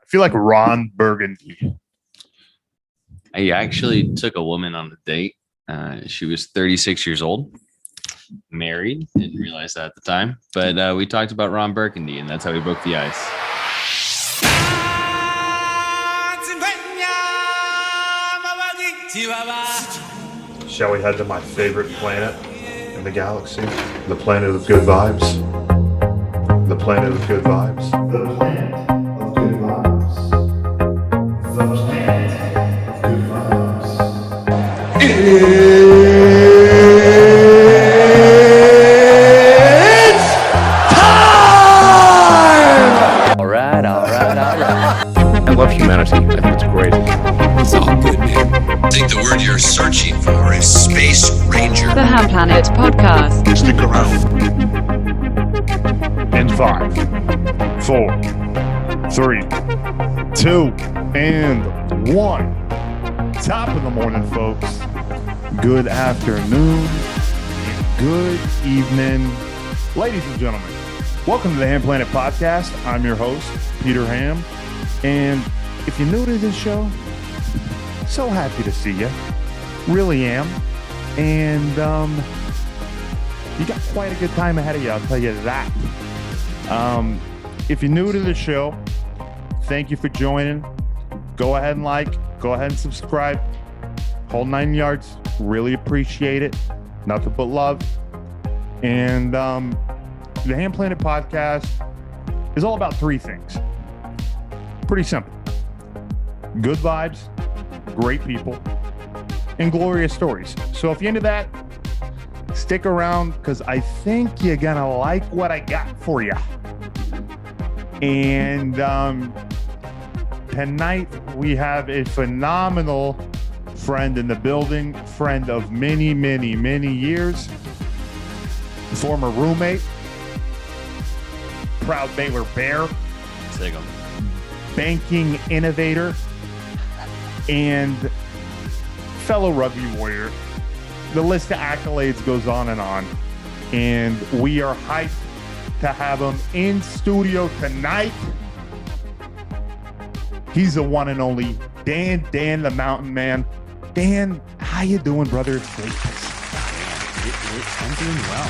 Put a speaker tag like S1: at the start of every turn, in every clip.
S1: feel like Ron Burgundy.
S2: I actually took a woman on a date. She was 36 years old, married. Didn't realize that at the time. But we talked about Ron Burgundy, and that's how we broke the ice.
S1: Shall we head to my favorite planet in the galaxy? The planet of good vibes. The planet of good vibes. The planet of good vibes. The planet of good vibes. It's time!
S3: All right.
S4: I love humanity. I think it's great.
S5: It's all good, man. I think the word you're searching for is Space Ranger.
S6: The HAMM PLANET Podcast.
S5: Stick around.
S1: In 5, 4, 3, 2, and 1. Top of the morning, folks. Good afternoon. Good evening. Ladies and gentlemen, welcome to the HAMM PLANET Podcast. I'm your host, Peter Hamm. And if you're new to this show, so happy to see you. Really am. And you got quite a good time ahead of you, I'll tell you that. If you're new to the show, thank you for joining. Go ahead and go ahead and subscribe. Whole 9 yards. Really appreciate it. Nothing but love. And the HAMM PLANET Podcast is all about 3 things. Pretty simple. Good vibes, great people, and glorious stories. So if you're into that, stick around because I think you're going to like what I got for you. And tonight we have a phenomenal friend in the building, friend of many, many, many years, former roommate, proud Baylor Bear, banking innovator, and fellow rugby warrior. The list of accolades goes on. And we are hyped to have him in studio tonight. He's the one and only Dan the Mountain Man. Dan, how you doing, brother?
S2: I'm doing well.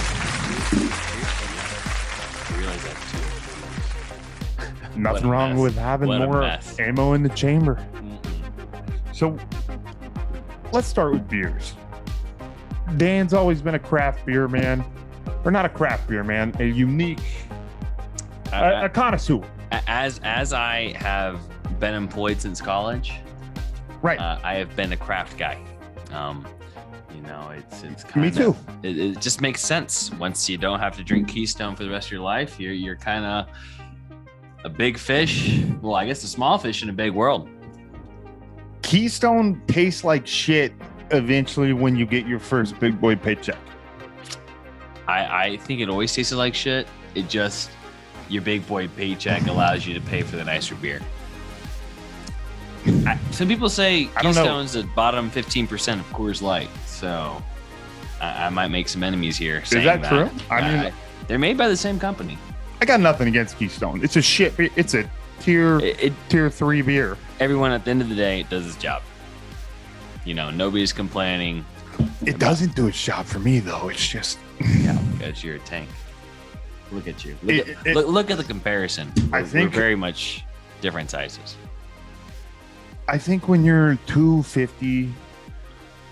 S2: I realize that too.
S1: Nothing wrong with having more ammo in the chamber. So let's start with beers. Dan's always been a craft beer man, or not a craft beer man, a unique, a connoisseur.
S2: As I have been employed since college,
S1: right?
S2: I have been a craft guy. It's kind
S1: me too.
S2: It just makes sense. Once you don't have to drink Keystone for the rest of your life, you're kind of a big fish. Well, I guess a small fish in a big world.
S1: Keystone tastes like shit eventually when you get your first big boy paycheck.
S2: I think it always tasted like shit. It just, your big boy paycheck allows you to pay for the nicer beer. Some people say Keystone's the bottom 15% of Coors Light, so I might make some enemies here.
S1: Is that true? I mean,
S2: they're made by the same company.
S1: I got nothing against Keystone. It's a shit beer. It's a tier 3 beer.
S2: Everyone at the end of the day does his job. Nobody's complaining.
S1: It doesn't do its job for me though. It's just
S2: because you're a tank. Look at you. Look at the comparison.
S1: I think
S2: we're very much different sizes.
S1: I think when you're 250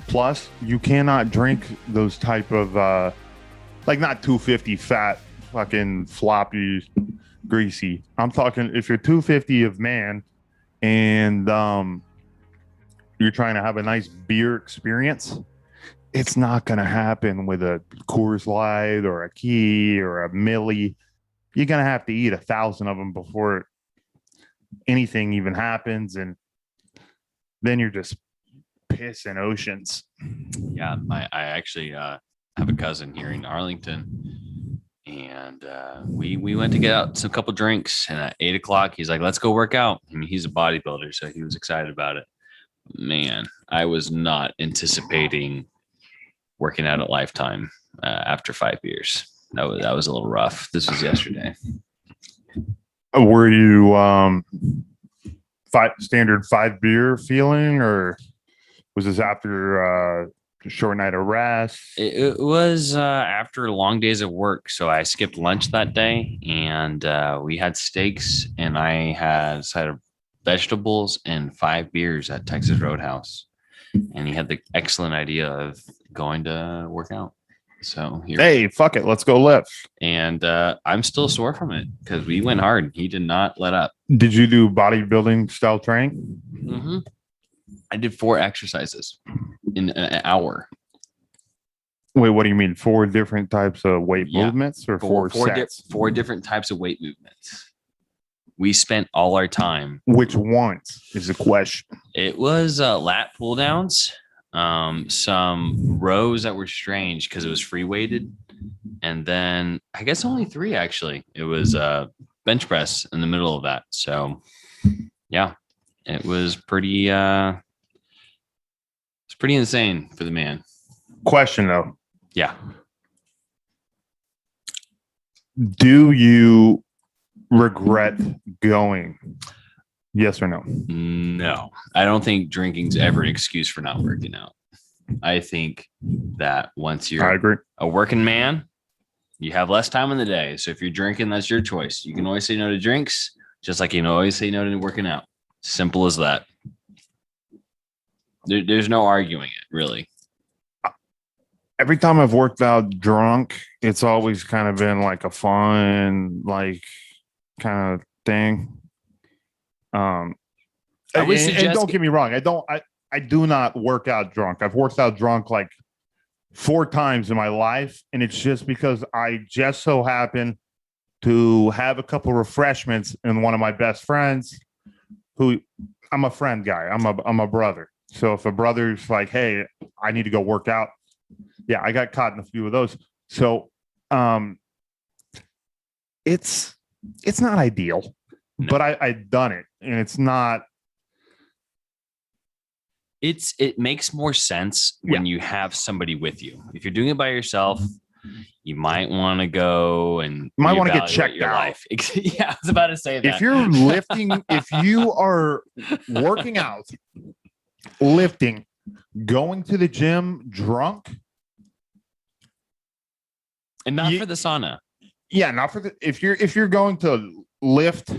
S1: plus, you cannot drink those type of not 250 fat, fucking floppy, greasy. I'm talking if you're 250 of man and you're trying to have a nice beer experience, it's not going to happen with a Coors Light or a Key or a Millie. You're going to have to eat 1,000 of them before anything even happens. And then you're just pissing oceans.
S2: Yeah, I actually have a cousin here in Arlington, and we went to get out a couple drinks. And at 8:00, he's like, "Let's go work out." I mean, he's a bodybuilder, so he was excited about it. Man, I was not anticipating working out at Lifetime after 5 years. That was a little rough. This was yesterday.
S1: Were you standard 5 beer feeling, or was this after a short night of rest?
S2: It was after long days of work, so I skipped lunch that day, and we had steaks, and I had a side of vegetables and 5 beers at Texas Roadhouse. And he had the excellent idea of going to work out. So here,
S1: Hey, fuck it, let's go lift.
S2: and I'm still sore from it because we went hard. He did not let up.
S1: Did you do bodybuilding style training?
S2: Mm-hmm. I did 4 exercises in an hour.
S1: Wait, what do you mean? 4 different types of weight movements, or four sets?
S2: 4 different types of weight movements. We spent all our time.
S1: Which ones is the question?
S2: It was lat pull downs, some rows that were strange because it was free weighted, and then I guess only 3 actually. It was bench press in the middle of that. So yeah, it was pretty it's pretty insane for the man.
S1: Question though.
S2: Yeah.
S1: Do you regret going? Yes or no?
S2: No, I don't think drinking's ever an excuse for not working out. I think that once
S1: I
S2: you're
S1: agree.
S2: a working man, you have less time in the day. So if you're drinking, that's your choice. You can always say no to drinks, just like you can always say no to working out. Simple as that. There's no arguing it, really.
S1: Every time I've worked out drunk, it's always kind of been like a fun, like kind of thing.
S2: I would
S1: and
S2: suggest-
S1: don't get me wrong. I do not work out drunk. I've worked out drunk like 4 times in my life. And it's just because I just so happen to have a couple refreshments and one of my best friends, who I'm a friend guy. I'm a brother. So if a brother's like, hey, I need to go work out. Yeah, I got caught in a few of those. So it's not ideal,
S2: No.
S1: but I've done it, and it's not.
S2: It makes more sense when you have somebody with you. If you're doing it by yourself, you might want to go and
S1: Might want to get
S2: reevaluate
S1: checked
S2: your
S1: out.
S2: life. Yeah, I was about to say that.
S1: If you're lifting, if you are working out, lifting, going to the gym drunk,
S2: and not for the sauna.
S1: yeah, not for the if you're going to lift,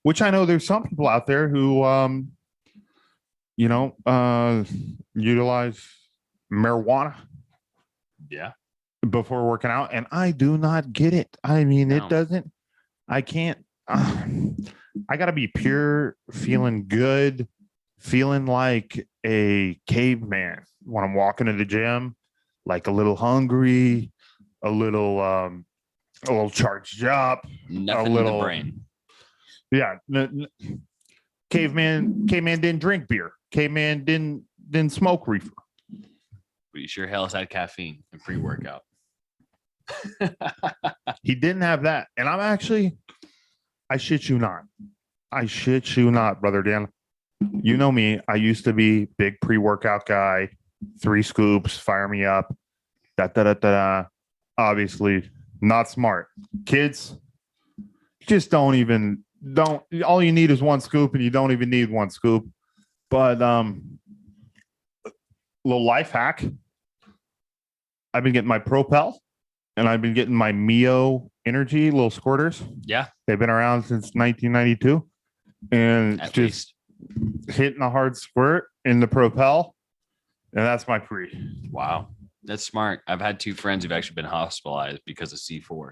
S1: which I know there's some people out there who utilize marijuana
S2: Yeah.
S1: before working out, and I do not get it. I mean,
S2: No.
S1: it doesn't. I can't. I gotta be pure, feeling good, feeling like a caveman when I'm walking to the gym, like a little hungry, a little charged up,
S2: Nothing in the brain.
S1: yeah. Caveman didn't drink beer. Caveman didn't smoke reefer.
S2: But you sure hell has had caffeine and pre-workout.
S1: He didn't have that. And I'm actually, I shit you not, brother Dan. You know me. I used to be big pre-workout guy, 3 scoops, fire me up. Obviously not smart. Kids just don't. All you need is 1 scoop, and you don't even need 1 scoop. But little life hack. I've been getting my Propel, and I've been getting my Mio Energy little squirters.
S2: Yeah.
S1: They've been around since 1992, and
S2: At
S1: just hitting a hard squirt in the Propel, and that's my pre.
S2: Wow. That's smart. I've had 2 friends who've actually been hospitalized because of C4.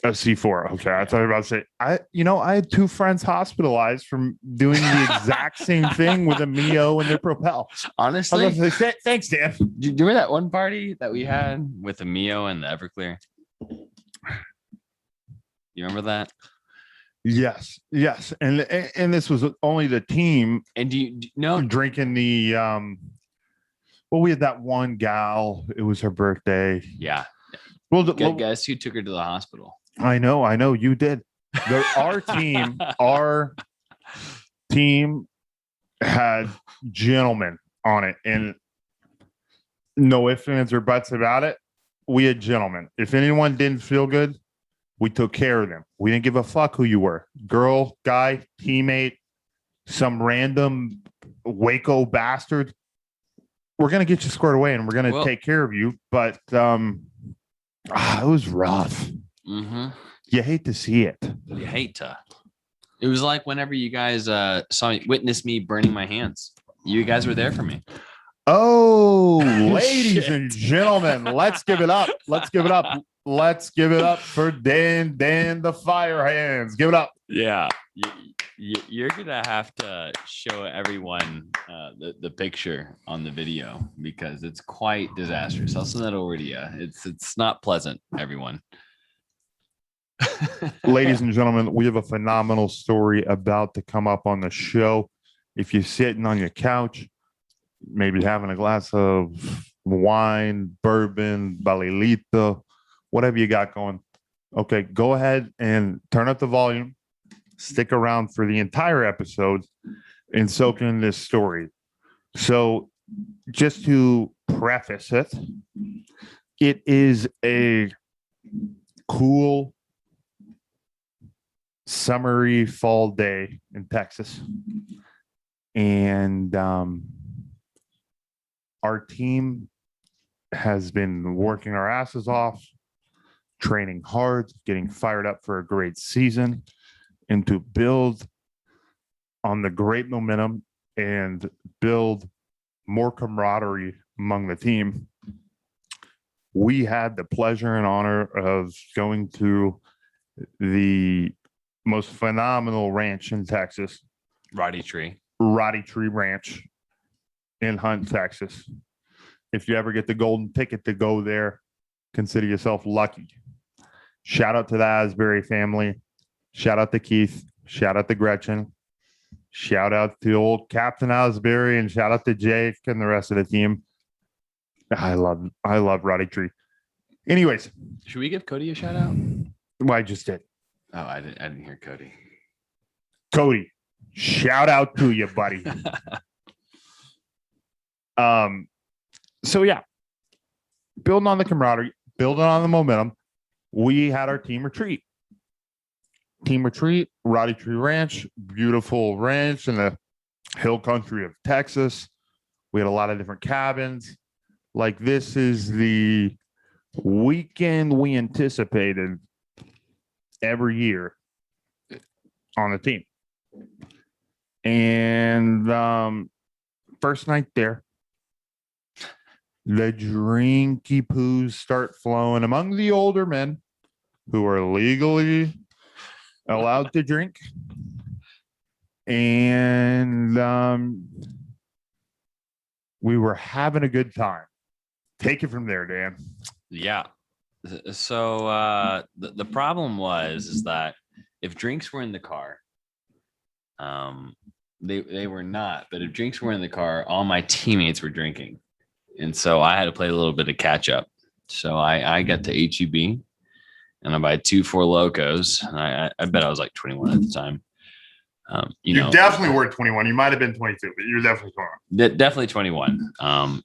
S1: A C4. Okay, I thought you were about to say I had 2 friends hospitalized from doing the exact same thing with a Mio and their Propel. I
S2: Honestly,
S1: was about to say, thanks, Dan.
S2: do you remember that one party that we had with the Mio and the Everclear? You remember that?
S1: Yes, and this was only the team
S2: And do you know?
S1: drinking the well, we had that one gal. It was her birthday.
S2: Yeah.
S1: Well,
S2: Guess who took her to the hospital?
S1: I know you did. Our team had gentlemen on it, and no ifs, ands, or buts about it. We had gentlemen. If anyone didn't feel good, We took care of them. We didn't give a fuck who you were. Girl, guy, teammate, some random Waco bastard. We're going to get you squared away and we're going to take care of you. But it was rough.
S2: Mm-hmm.
S1: You hate to see it.
S2: You hate to. It was like whenever you guys witnessed me burning my hands. You guys were there for me.
S1: Oh, ladies and gentlemen, let's give it up. Let's give it up. Let's give it up for Dan the Fire Hands. Give it up.
S2: Yeah. You're going to have to show everyone the picture on the video because it's quite disastrous. I'll send that over to you. It's not pleasant, everyone.
S1: Ladies and gentlemen, we have a phenomenal story about to come up on the show. If you're sitting on your couch, maybe having a glass of wine, bourbon, balilito, whatever you got going. Okay, go ahead and turn up the volume. Stick around for the entire episode and soak in this story. So just to preface it, it is a cool, summery fall day in Texas. And our team has been working our asses off, training hard, getting fired up for a great season, and to build on the great momentum and build more camaraderie among the team. We had the pleasure and honor of going to the most phenomenal ranch in Texas,
S2: Roddy Tree
S1: Ranch in Hunt, Texas. If you ever get the golden ticket to go there, consider yourself lucky. Shout out to the Asbury family. Shout out to Keith. Shout out to Gretchen. Shout out to old Captain Asbury, and shout out to Jake and the rest of the team. I love Roddy Tree. Anyways,
S2: should we give Cody a shout out?
S1: Well, I just did.
S2: Oh, I didn't hear Cody.
S1: Cody, shout out to you, buddy. So yeah, building on the camaraderie, building on the momentum, we had our team retreat. Roddy Tree Ranch, beautiful ranch in the hill country of Texas. We had a lot of different cabins. Like, this is the weekend we anticipated every year on the team. And first night there, the drinky poos start flowing among the older men who are legally allowed to drink. And we were having a good time. Take it from there, Dan.
S2: Yeah. So the problem is that if drinks were in the car, they were not. But if drinks were in the car, all my teammates were drinking. And so I had to play a little bit of catch up. So I got to HEB and I buy 2 Four Locos. And I bet I was like 21 at the time. You know,
S1: definitely were 21. You might have been 22, but you're definitely 21.
S2: Definitely 21.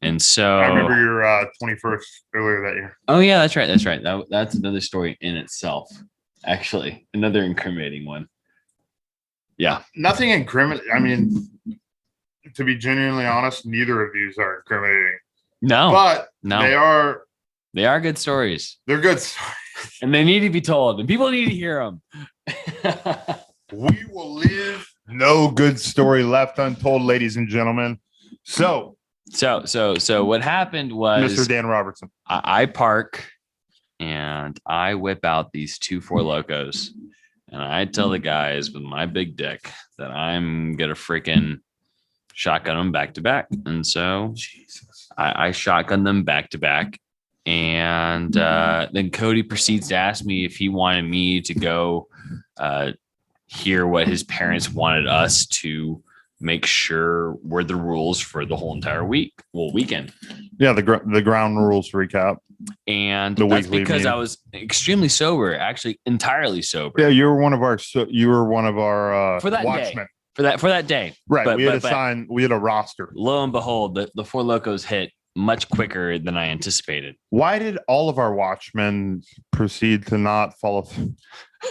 S2: And so
S1: I remember your 21st earlier that year.
S2: Oh yeah, that's right. That's another story in itself. Actually, another incriminating one. Yeah.
S1: Nothing incriminating. I mean, to be genuinely honest, neither of these are incriminating.
S2: No.
S1: But
S2: no. They are good stories.
S1: They're good stories.
S2: And they need to be told. And people need to hear them.
S1: We will live. No good story left untold, ladies and gentlemen. So
S2: what happened was
S1: Mr. Dan Robertson.
S2: I park and I whip out these 2 Four Locos. And I tell the guys with my big dick that I'm going to freaking shotgun them back to back. And so I shotgun them back to back. And then Cody proceeds to ask me if he wanted me to go hear what his parents wanted us to make sure were the rules for the whole entire weekend.
S1: Yeah, the ground rules recap.
S2: And that's because I was extremely sober, actually entirely sober.
S1: Yeah, you were one of our
S2: for that
S1: watchmen.
S2: Day. For that day.
S1: Right.
S2: But,
S1: we had a roster.
S2: Lo and behold, the Four Locos hit much quicker than I anticipated.
S1: Why did all of our watchmen proceed to not follow?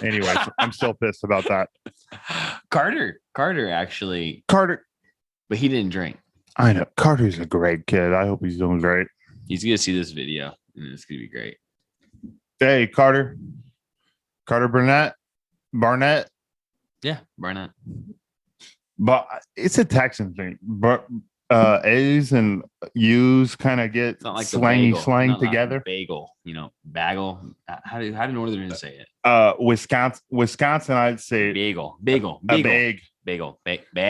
S1: Anyways, I'm still pissed about that.
S2: Carter actually, but he didn't drink.
S1: I know Carter's a great kid. I hope he's doing great.
S2: He's gonna see this video, and it's gonna be great.
S1: Hey, Carter Barnett.
S2: Yeah, Barnett.
S1: But it's a Texan thing. But A's and U's kind of get
S2: It's not like
S1: slang
S2: not
S1: together.
S2: Bagel, bagel. How do Northerners say it?
S1: Wisconsin, I'd say
S2: Bagel.
S1: a bag.
S2: Bagel. Bagel.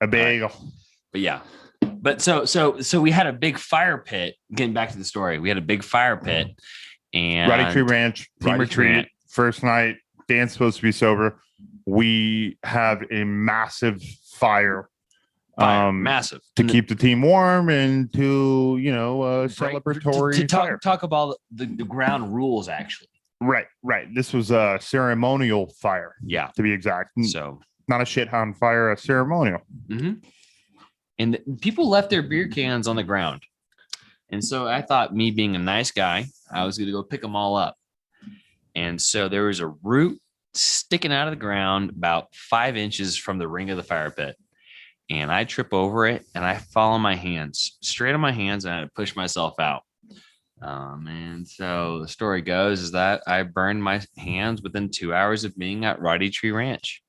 S1: A bagel.
S2: But yeah. But so we had a big fire pit. Getting back to the story, we had a big fire pit and
S1: Roddy Tree Ranch team
S2: Roddy Tree
S1: retreat.
S2: Ranch.
S1: First night, Dan's supposed to be sober. We have a massive fire.
S2: Massive
S1: to keep the team warm and to celebratory
S2: to talk about the ground rules actually.
S1: Right. This was a ceremonial fire.
S2: Yeah,
S1: to be exact.
S2: So
S1: not a shit on fire, a ceremonial.
S2: Mm-hmm. And people left their beer cans on the ground, and so I thought, me being a nice guy, I was going to go pick them all up. And so there was a root sticking out of the ground about 5 inches from the ring of the fire pit. And I trip over it and I fall on my hands, straight on my hands, and I had to push myself out. And so the story goes is that I burned my hands within 2 hours of being at Roddy Tree Ranch.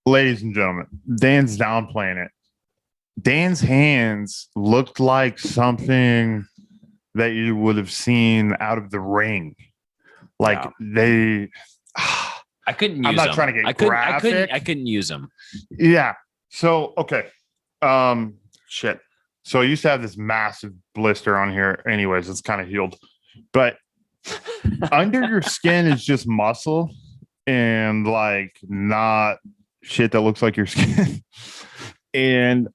S1: Ladies and gentlemen, Dan's downplaying it. Dan's hands looked like something that you would have seen out of The Ring. Like they...
S2: I couldn't use them.
S1: I'm not trying to get graphic.
S2: I couldn't use them.
S1: Yeah. So, okay. Shit. So I used to have this massive blister on here. Anyways, it's kind of healed. But under your skin is just muscle and like not shit that looks like your skin. And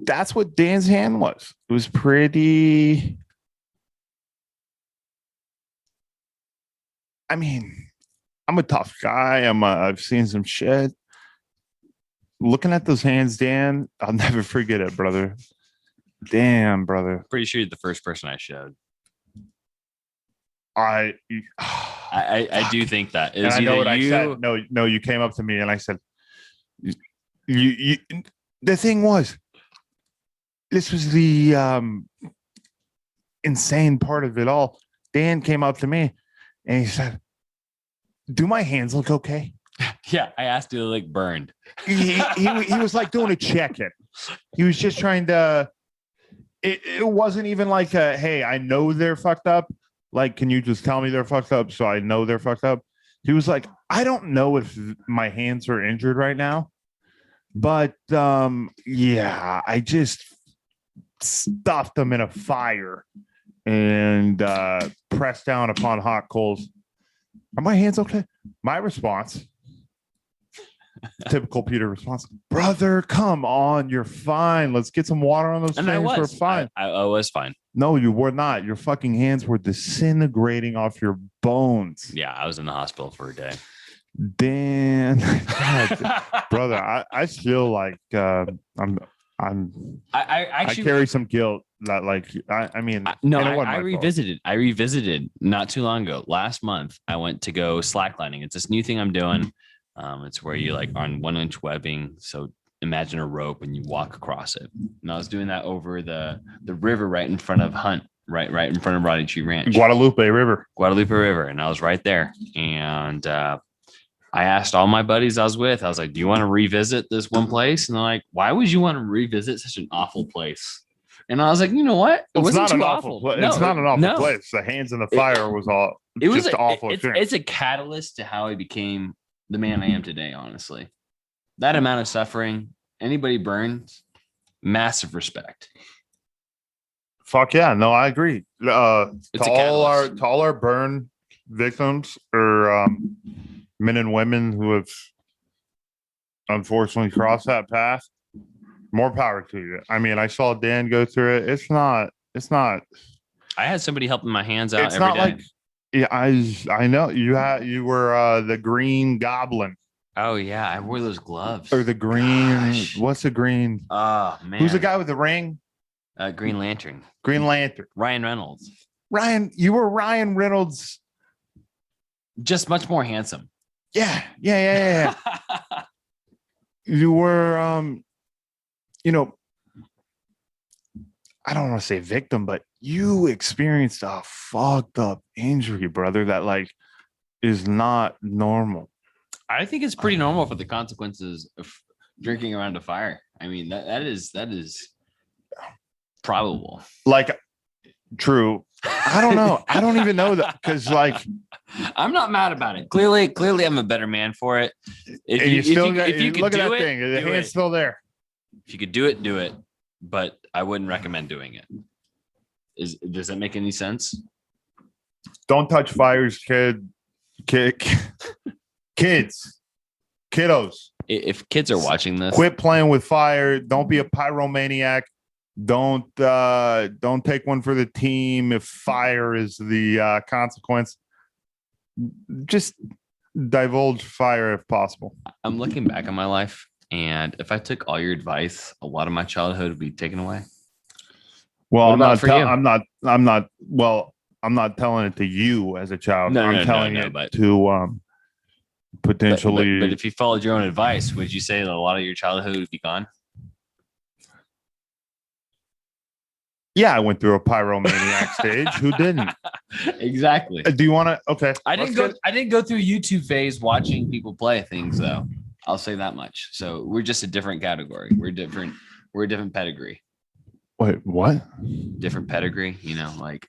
S1: that's what Dan's hand was. It was pretty... I mean, I'm a tough guy. I've seen some shit. Looking at those hands, Dan, I'll never forget it, brother. Damn, brother.
S2: Pretty sure you're the first person I showed.
S1: I
S2: do think that.
S1: And I know what I said. No, you came up to me and I said, you the thing was, this was the insane part of it all. Dan came up to me and he said, do my hands look okay?
S2: Yeah, I asked you to look burned.
S1: He was like doing a check-in. He was just trying to... It wasn't even like, hey, I know they're fucked up. Like, can you just tell me they're fucked up so I know they're fucked up? He was like, I don't know if my hands are injured right now. But, yeah, I just stuffed them in a fire and pressed down upon hot coals. Are my hands okay? My response, typical Peter response, brother, come on, you're fine. Let's get some water on those
S2: and
S1: things. We're fine.
S2: I was fine.
S1: No, you were not. Your fucking hands were disintegrating off your bones.
S2: Yeah, I was in the hospital for a day.
S1: Dan, God, brother, I feel like I carry some guilt that
S2: I revisited not too long ago. Last month, I went to go slacklining. It's this new thing I'm doing. It's where you like on 1-inch webbing. So imagine a rope and you walk across it. And I was doing that over the river right in front of Hunt, right in front of Roddy Tree Ranch.
S1: Guadalupe River.
S2: And I was right there. And I asked all my buddies I was with, I was like, do you want to revisit this one place? And they're like, why would you want to revisit such an awful place? And I was like, you know what? It wasn't too awful.
S1: It's not an awful place. The hands in the fire was all awful.
S2: It's a catalyst to how I became the man I am today, honestly. That amount of suffering, anybody burns, massive respect.
S1: Fuck yeah. No, I agree. To all
S2: catalyst.
S1: our burn victims or men and women who have unfortunately crossed that path, more power to you. I mean, I saw Dan go through it. It's not.
S2: I had somebody helping my hands out
S1: it's
S2: every
S1: not
S2: day.
S1: like, yeah, I know you were the Green Goblin.
S2: Oh yeah, I wore those gloves.
S1: Or the green.
S2: Gosh.
S1: What's the green?
S2: Oh man,
S1: Who's the guy with the ring?
S2: Green Lantern.
S1: Green Lantern.
S2: Ryan Reynolds.
S1: Ryan, you were Ryan Reynolds.
S2: Just much more handsome.
S1: Yeah. You were, you know, I don't want to say victim, but you experienced a fucked up injury, brother, that like is not normal.
S2: I think it's pretty normal for the consequences of drinking around a fire. I mean, that is probable.
S1: Like, true. I don't know. I don't even know that because, like,
S2: I'm not mad about it. Clearly, I'm a better man for it. If you could
S1: look
S2: do
S1: at that
S2: it,
S1: thing. The
S2: do
S1: hand's
S2: it.
S1: still there.
S2: If you could do it, do it. But I wouldn't recommend doing it. Does that make any sense?
S1: Don't touch fires, kids, kiddos.
S2: If kids are watching this,
S1: Quit playing with fire. Don't be a pyromaniac. Don't take one for the team if fire is the consequence. Just divulge fire if possible.
S2: I'm looking back on my life, and if I took all your advice, a lot of my childhood would be taken away.
S1: Well,
S2: What
S1: I'm
S2: about
S1: not.
S2: for you?
S1: I'm not telling it to you as a child.
S2: No,
S1: I'm telling
S2: no,
S1: it
S2: but-
S1: to potentially.
S2: But if you followed your own advice, would you say that a lot of your childhood would be gone?
S1: Yeah, I went through a pyromaniac stage. Who didn't?
S2: Exactly.
S1: Do you want to? Okay.
S2: I didn't go through YouTube phase watching people play things though. I'll say that much. So we're just a different category. We're different. We're a different pedigree.
S1: Wait, what?
S2: Different pedigree. You know, like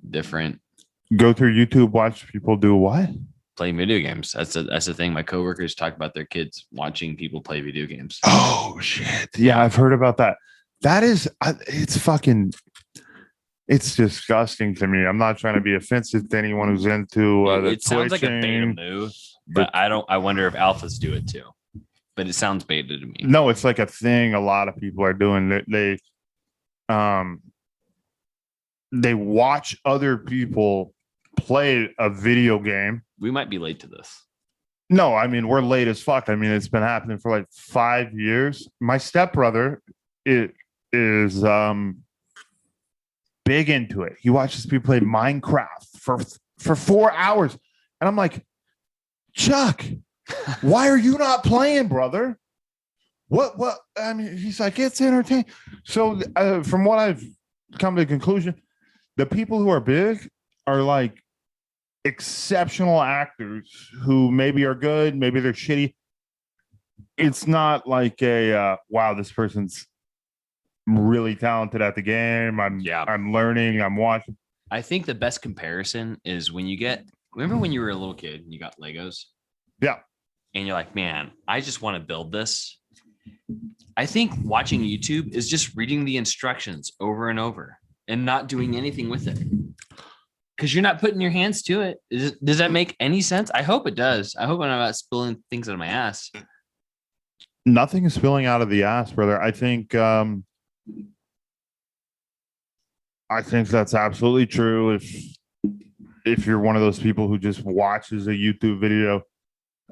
S2: different.
S1: Go through YouTube, watch people do what?
S2: Play video games. That's the thing. My coworkers talk about their kids watching people play video games.
S1: Oh shit! Yeah, I've heard about that. That is, it's fucking. It's disgusting to me. I'm not trying to be offensive to anyone who's into the
S2: It sounds like a beta
S1: twitching.
S2: move, but I wonder if alphas do it too. But it sounds beta to me.
S1: No, it's like a thing. A lot of people are doing. They watch other people play a video game.
S2: We might be late to this.
S1: No, I mean we're late as fuck. I mean it's been happening for like 5 years. My stepbrother is big into it. He watches people play Minecraft for 4 hours, and I'm like, Chuck, why are you not playing, brother? What? I mean, he's like, it's entertaining. So from what I've come to the conclusion, the people who are big are like exceptional actors who maybe are good, maybe they're shitty. It's not like wow, this person's really talented at the game. I'm learning, I'm watching.
S2: I think the best comparison is when you remember when you were a little kid and you got Legos?
S1: Yeah.
S2: And you're like, man, I just want to build this. I think watching YouTube is just reading the instructions over and over and not doing anything with it. Because you're not putting your hands to it. Does that make any sense? I hope it does. I hope I'm not spilling things out of my ass.
S1: Nothing is spilling out of the ass, brother. I think that's absolutely true. If you're one of those people who just watches a YouTube video,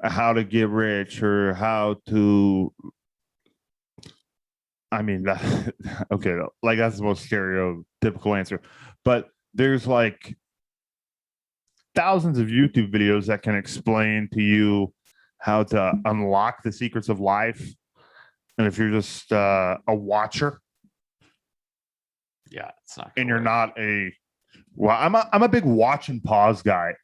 S1: how to get rich or how to, I mean, okay, like that's the most stereotypical answer, but there's like thousands of YouTube videos that can explain to you how to unlock the secrets of life. And if you're just a watcher,
S2: yeah, it's not.
S1: And you're not I'm a big watch and pause guy.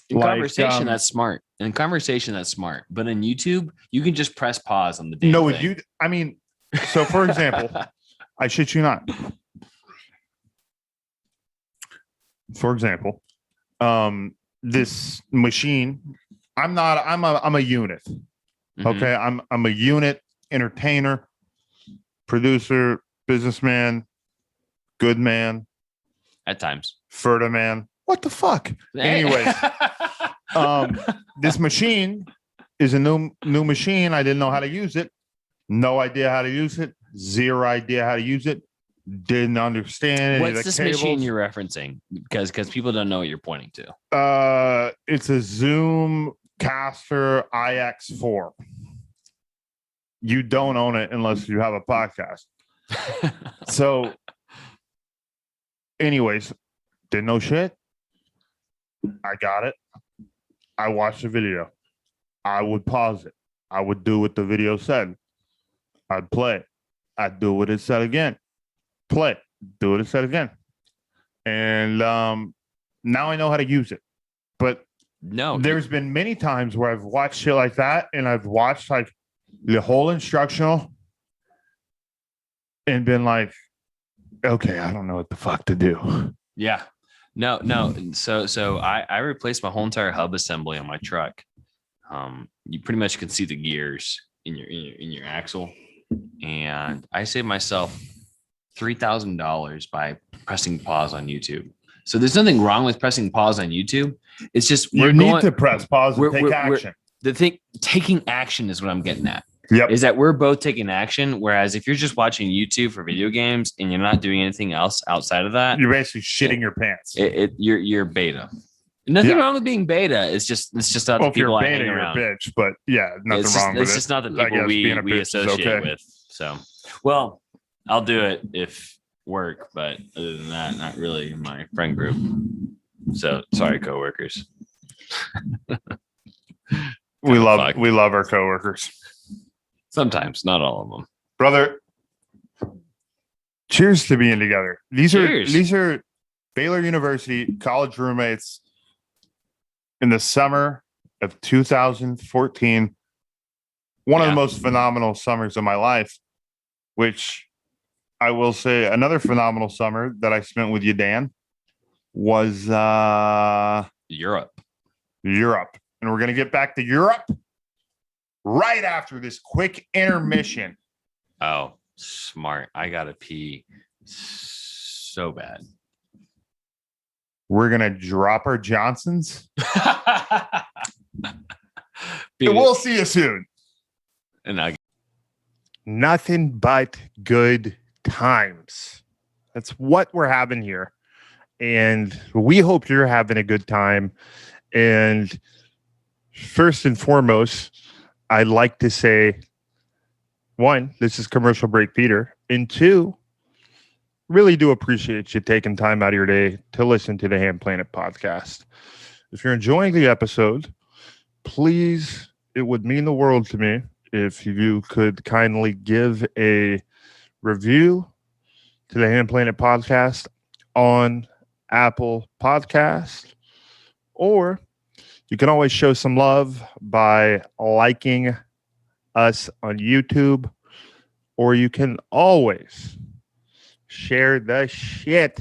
S2: In conversation, that's smart. In conversation, that's smart. But in YouTube, you can just press pause on the damn
S1: No,
S2: thing.
S1: I mean, so for example, I shit you not. For example, this machine, I'm a unit.
S2: Mhm.
S1: Okay. I'm a unit, entertainer, producer, businessman, good man,
S2: At times.
S1: Ferda man. What the fuck? Anyways, this machine is a new machine. I didn't know how to use it. No idea how to use it. Zero idea how to use it. Didn't understand any of
S2: What's
S1: the
S2: this
S1: cables.
S2: machine you're referencing? Because people don't know what you're pointing to.
S1: It's a Zoom Caster IX4. You don't own it unless you have a podcast. So anyways, didn't know shit. I got it. I watched the video. I would pause it. I would do what the video said. I'd play it. I'd do what it said again. Play it. Do what it said again. And now I know how to use it. But
S2: No,
S1: there's been many times where I've watched shit like that, and I've watched like the whole instructional and been like, okay, I don't know what the fuck to do.
S2: yeah. No. So I replaced my whole entire hub assembly on my truck. You pretty much can see the gears in your axle, and I saved myself $3,000 by pressing pause on YouTube. So there's nothing wrong with pressing pause on YouTube. It's just
S1: You need to press pause and take
S2: we're-
S1: action.
S2: the thing taking action is what I'm getting at.
S1: Yep.
S2: Is that we're both taking action. Whereas if you're just watching YouTube for video games and you're not doing anything else outside of that,
S1: You're basically shitting your pants.
S2: you're beta. Nothing
S1: Yeah.
S2: wrong with being beta. It's just not
S1: Well,
S2: the
S1: if you're
S2: people I
S1: beta,
S2: hang
S1: you're a
S2: around.
S1: bitch. But yeah, nothing
S2: It's
S1: wrong with
S2: it's
S1: it.
S2: just not the
S1: I
S2: people
S1: guess being a
S2: we
S1: bitch is
S2: associate
S1: okay.
S2: with. So, well, I'll do it if work, but other than that, not really in my friend group. So sorry, coworkers.
S1: We love
S2: Fuck.
S1: our coworkers.
S2: Sometimes, not all of them.
S1: Brother, cheers to being together.
S2: Cheers.
S1: These are Baylor University college roommates in the summer of 2014. One of the
S2: Yeah.
S1: most phenomenal summers of my life, which I will say another phenomenal summer that I spent with you, Dan, was
S2: Europe.
S1: Europe. And we're going to get back to Europe right after this quick intermission.
S2: Oh, smart. I gotta pee so bad.
S1: We're going to drop our Johnsons.
S2: Beat
S1: And we'll
S2: it.
S1: see you soon.
S2: And I
S3: Nothing but good times. That's what we're having here. And we hope you're having a good time. And first and foremost, I'd like to say, one, this is Commercial Break Peter. And two, really do appreciate you taking time out of your day to listen to the HAMM Planet podcast. If you're enjoying the episode, please, it would mean the world to me if you could kindly give a review to the HAMM Planet podcast on Apple Podcast, or you can always show some love by liking us on YouTube, or you can always share the shit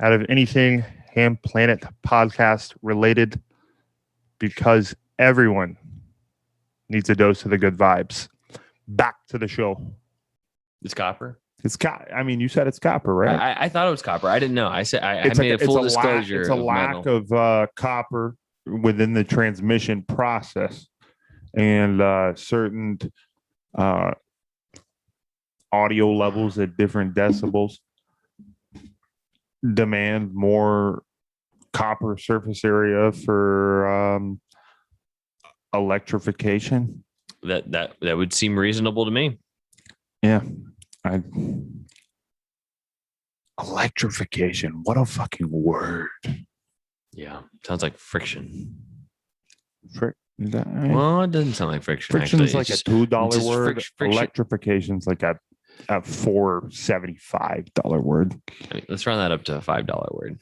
S3: out of anything HAMM Planet podcast related, because everyone needs a dose of the good vibes. Back to the show.
S2: it's copper.
S1: It's I mean, you said it's copper, right?
S2: I thought it was copper. I didn't know. I said I
S1: It's
S2: made
S1: like
S2: a full
S1: it's
S2: disclosure.
S1: It's a
S2: of
S1: lack
S2: metal.
S1: of copper within the transmission process, and certain audio levels at different decibels demand more copper surface area for electrification.
S2: That would seem reasonable to me.
S1: Yeah, electrification. What a fucking word.
S2: Yeah, sounds like friction.
S1: Well,
S2: Well, it doesn't sound like friction.
S1: friction's
S2: actually.
S1: like
S2: It's
S1: a $2
S2: just
S1: word.
S2: friction.
S1: Electrification's like a $4.75 word.
S2: I mean, let's round that up to a $5 word.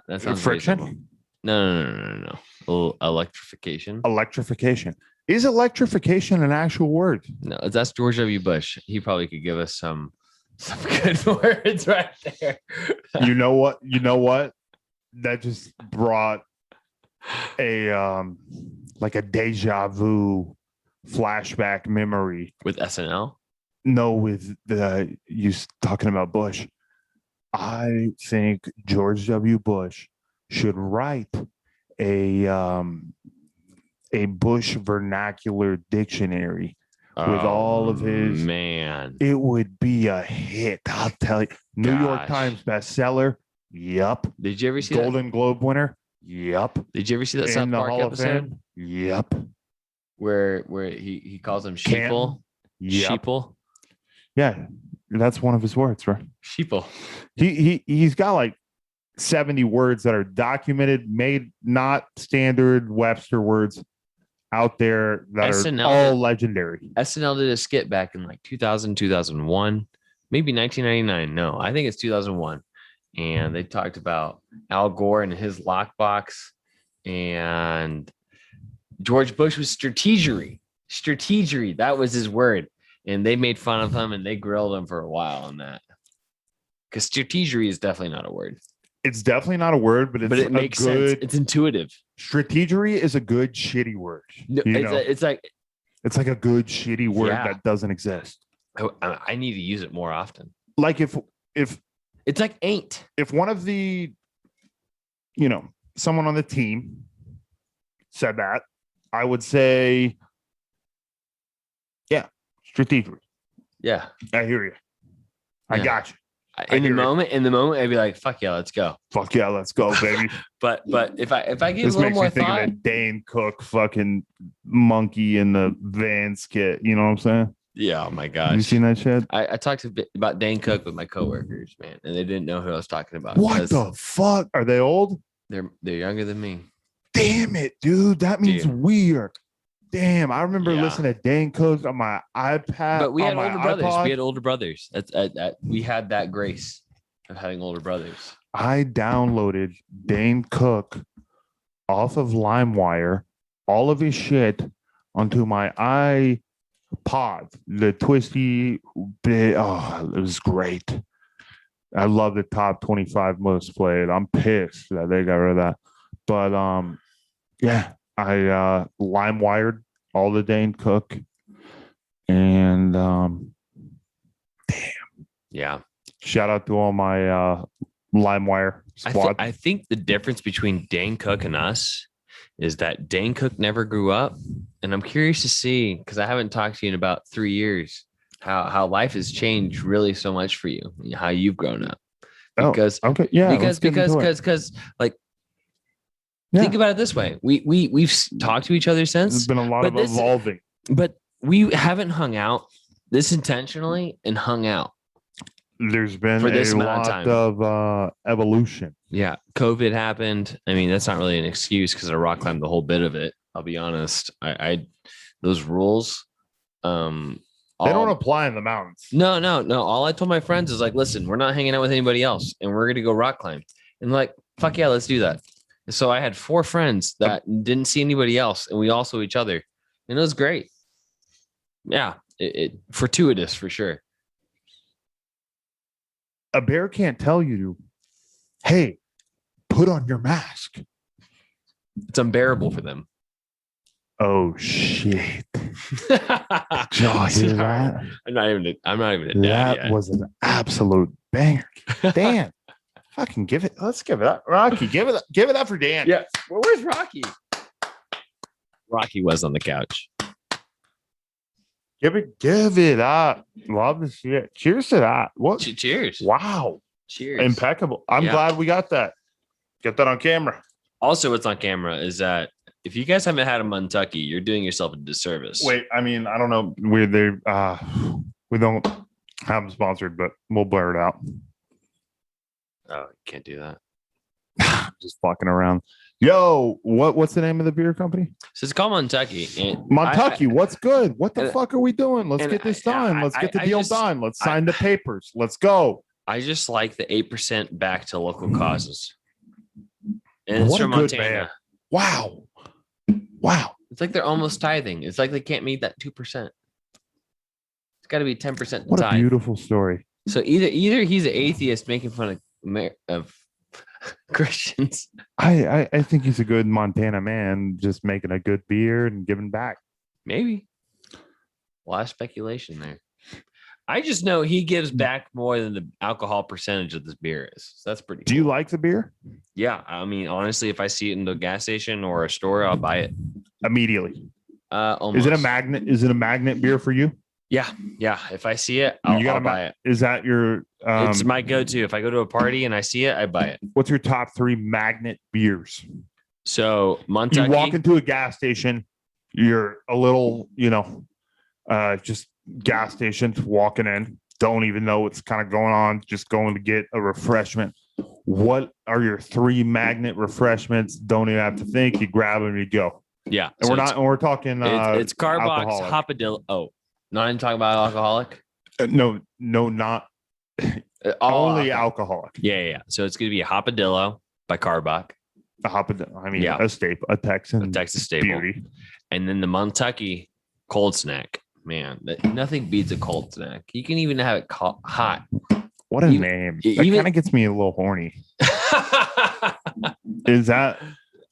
S2: That sounds
S1: Friction?
S2: reasonable. No. A little electrification.
S1: Electrification. Is electrification an actual word?
S2: No, that's George W. Bush. He probably could give us some good words right there.
S1: You know what? That just brought a like a deja vu flashback memory.
S2: With SNL.
S1: No, with you talking about Bush. I think George W. Bush should write a Bush vernacular dictionary with all of his.
S2: Man.
S1: It would be a hit. I'll tell you. New York
S2: Gosh.
S1: Times bestseller. Yup.
S2: Did you ever see that?
S1: Golden Globe winner. Yup.
S2: Did you ever see that South
S1: In the
S2: Park
S1: Hall of
S2: episode
S1: Fame. Yup.
S2: where he calls them
S1: Canton.
S2: sheeple?
S1: Yup.
S2: Sheeple.
S1: Yeah. That's one of his words, bro.
S2: Sheeple.
S1: He's got like 70 words that are documented, made not standard Webster words out there that
S7: SNL
S1: are all
S7: did-
S1: legendary.
S7: SNL did a skit back in like 2000, 2001, maybe 1999. No, I think it's 2001. And they talked about Al Gore and his lockbox, and George Bush was strategery. Strategery. That was his word. And they made fun of him and they grilled him for a while on that. Because strategery is definitely not a word.
S1: It's definitely not a word, but
S7: But it makes sense. It's intuitive.
S1: Strategery is a good shitty word.
S7: No, it's like
S1: It's like a good shitty word
S7: Yeah.
S1: that doesn't exist.
S7: I need to use it more often.
S1: Like if
S7: It's like ain't.
S1: if one of the, someone on the team said that, I would say, yeah, strategic.
S7: Yeah.
S1: I hear you. I
S7: Yeah.
S1: got you.
S7: In the
S1: hear it.
S7: moment, I'd be like, "Fuck yeah, let's go."
S1: Fuck yeah, let's go, baby.
S7: But if I give
S1: This
S7: a little
S1: makes
S7: more
S1: me think
S7: thought,
S1: of that Dane Cook fucking monkey in the van skit. You know what I'm saying?
S7: yeah, oh my
S1: Have
S7: gosh,
S1: you seen that shit?
S7: I talked a bit about Dane Cook with my coworkers, man, and they didn't know who I was talking about.
S1: What
S7: because
S1: the fuck? Are they old?
S7: They're younger than me.
S1: Damn it, dude. That means
S7: Dude.
S1: weird. Damn, I remember
S7: Yeah.
S1: listening to Dane Cook on my iPad.
S7: But we
S1: on
S7: had
S1: my
S7: older brothers.
S1: iPod.
S7: We had older brothers. We had that grace of having older brothers.
S1: I downloaded Dane Cook off of LimeWire, all of his shit onto my iPod. The twisty bit. Oh, it was great. I love the top 25 most played. I'm pissed that they got rid of that. But yeah, I LimeWired all the Dane Cook. And
S7: Yeah,
S1: shout out to all my LimeWire squad.
S7: I think the difference between Dane Cook and us is that Dane Cook never grew up, and I'm curious to see, because I haven't talked to you in about 3 years, how life has changed really so much for you, how you've grown up. Because
S1: okay, yeah, let's get into it.
S7: because like
S1: Yeah.
S7: think about it this way: we've talked to each other
S1: There's
S7: since,
S1: been a lot
S7: but
S1: of
S7: this-
S1: evolving.
S7: but we haven't hung out this intentionally and hung out.
S1: There's been
S7: For this
S1: a
S7: amount of
S1: lot
S7: time.
S1: of evolution.
S7: Yeah, COVID happened. I mean, that's not really an excuse because I rock climbed the whole bit of it. I'll be honest. I those rules.
S1: They
S7: all-
S1: don't apply in the mountains.
S7: No. All I told my friends is like, listen, we're not hanging out with anybody else, and we're gonna go rock climb. And they're like, fuck yeah, let's do that. So I had 4 friends that didn't see anybody else, and we all saw each other, and it was great. Yeah, it fortuitous for sure.
S1: A bear can't tell you, hey, put on your mask.
S7: It's unbearable for them.
S1: Oh shit. Did y'all hear that?
S7: I'm not even a dad
S1: That
S7: yet.
S1: was an absolute banger. Dan, fucking give it. Let's give it up. Rocky, give it up for Dan.
S7: Yeah. Well, where's Rocky? Rocky was on the couch.
S1: Give it up. Love the shit. Cheers to that. What?
S7: Cheers.
S1: Wow.
S7: Cheers.
S1: Impeccable. I'm
S7: Yeah.
S1: glad we got that. Get that on camera.
S7: Also, what's on camera is that if you guys haven't had a Montucky, you're doing yourself a disservice.
S1: Wait, I mean, I don't know. We don't have them sponsored, but we'll blur it out.
S7: Oh, you can't do that.
S1: Just fucking around. Yo, what's the name of the beer company?
S7: So it's called Montucky. And
S1: Montucky, what's good? What the
S7: and-
S1: fuck are we doing? Let's
S7: and
S1: get this
S7: I-
S1: done. Let's get the
S7: I
S1: deal
S7: just-
S1: done. Let's sign the papers. Let's go.
S7: I just like the 8% back to local causes. And it's
S1: What a
S7: from
S1: good
S7: Montana.
S1: man. Wow. Wow.
S7: It's like they're almost tithing. It's like they can't meet that 2%. It's got to be 10% to
S1: What a
S7: tithe.
S1: beautiful story.
S7: So either he's an atheist making fun of Christians.
S1: I think he's a good Montana man, just making a good beer and giving back.
S7: Maybe. A lot of speculation there. I just know he gives back more than the alcohol percentage of this beer is. So that's pretty
S1: Do you
S7: cool.
S1: like the beer?
S7: Yeah. I mean, honestly, if I see it in the gas station or a store, I'll buy it.
S1: Immediately.
S7: Almost.
S1: Is it a magnet? Is it a magnet beer for you?
S7: Yeah. Yeah. If I see it, I'll buy it.
S1: Is that your
S7: It's my go-to. If I go to a party and I see it, I buy it.
S1: what's your top 3 magnet beers?
S7: So
S1: You
S7: Montucky.
S1: walk into a gas station, you're a little, just gas station walking in. don't even know what's kind of going on, just going to get a refreshment. What are your 3 magnet refreshments? Don't even have to think. You grab them, you go.
S2: Yeah.
S1: And we're talking
S2: it's Carbox,
S1: alcoholic.
S2: Hopadillo. Oh, not even talking about alcoholic.
S1: No, not only alcoholic.
S2: Yeah. So it's going to be a Hopadillo by Carbach,
S1: A Hopadillo. I mean,
S2: Yeah.
S1: a staple, a Texan,
S2: a Texas staple,
S1: beauty.
S2: and then the Montucky cold snack. Man, nothing beats a cold snack. You can even have it hot.
S1: What a
S2: Even-
S1: name! That
S2: even-
S1: kind of gets me a little horny. Is that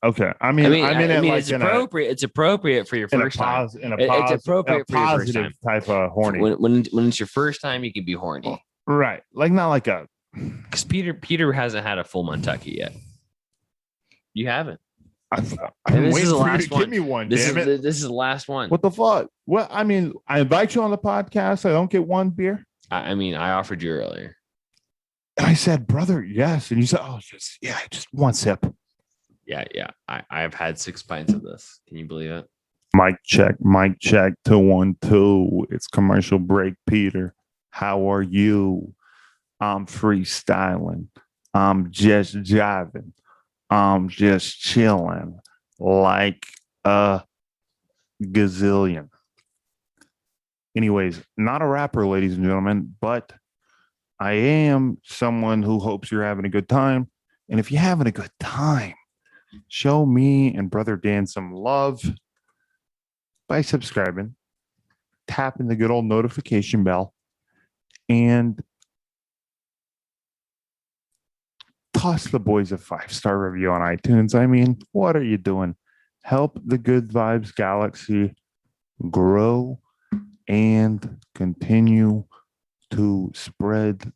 S1: okay? I mean,
S2: it's appropriate. It's appropriate for your first time. It's appropriate for your first
S1: positive type of horny.
S2: When it's your first time, you can be horny.
S1: Right. Like not like a
S2: Because Peter hasn't had a full Montucky yet. You haven't.
S1: I'm
S2: this
S1: waiting
S2: is the
S1: for you
S2: last
S1: to
S2: one.
S1: give me one.
S2: This
S1: Damn
S2: is
S1: it.
S2: this is the last one.
S1: What the fuck? Well, I mean, I invite you on the podcast. I don't get one beer.
S2: I mean, I offered you earlier.
S1: I said, brother, yes. And you said, oh, just one sip.
S2: Yeah. I've had 6 pints of this. Can you believe it?
S1: Mic check, 2 1 2. It's commercial break, Peter. How are you? I'm freestyling. I'm just jiving. I'm just chilling like a gazillion. Anyways, not a rapper, ladies and gentlemen, but I am someone who hopes you're having a good time. And if you're having a good time, show me and Brother Dan some love by subscribing, tapping the good old notification bell, and toss the boys a 5-star review on iTunes. I mean, what are you doing? Help the Good Vibes Galaxy grow and continue to spread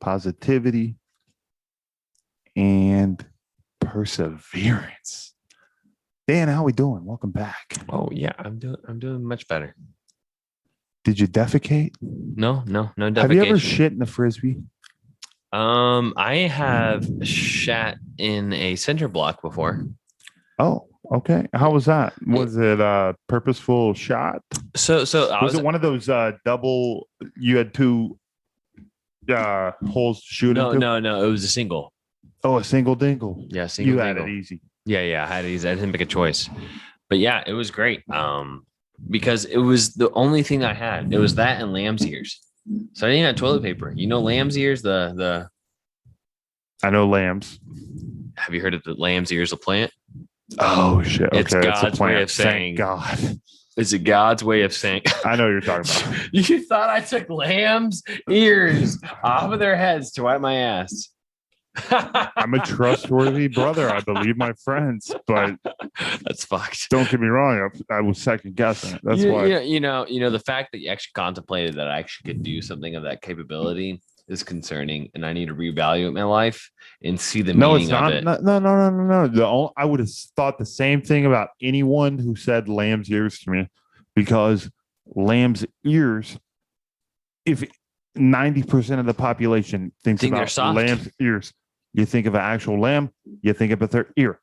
S1: positivity and perseverance. Dan, how we doing? Welcome back.
S2: Oh yeah, I'm doing much better.
S1: Did you defecate?
S2: No defecation.
S1: Have you ever shit in a frisbee?
S2: I have shat in a center block before.
S1: Oh, okay. How was that? Was it a purposeful shot?
S2: So I
S1: Was it one of those double? You had 2 holes to shoot into?
S2: No. It was a single.
S1: Oh, a single dingle.
S2: Yeah, single.
S1: You
S2: dingle.
S1: had it easy.
S2: Yeah. I had it easy. I didn't make a choice. But yeah, it was great. Because it was the only thing I had. It was that and lamb's ears. So I didn't have toilet paper. You know, lamb's ears. The
S1: I know lambs.
S2: Have you heard of the lamb's ears? A plant.
S1: Oh shit! Okay,
S2: It's God's way of saying.
S1: Thank God.
S2: It's a God's way of saying.
S1: I know what you're talking about.
S2: You thought I took lamb's ears off of their heads to wipe my ass.
S1: I'm a trustworthy brother. I believe my friends, but
S2: That's fucked.
S1: don't get me wrong. I was second guessing it. That's why.
S2: You know, the fact that you actually contemplated that I actually could do something of that capability is concerning, and I need to reevaluate my life and see the
S1: No,
S2: meaning
S1: it's not.
S2: of it.
S1: No. I would have thought the same thing about anyone who said lamb's ears to me, because lamb's ears, if 90% of the population thinks
S2: Think they're
S1: about
S2: soft?
S1: lamb's ears, you think of an actual lamb, you think about their ear.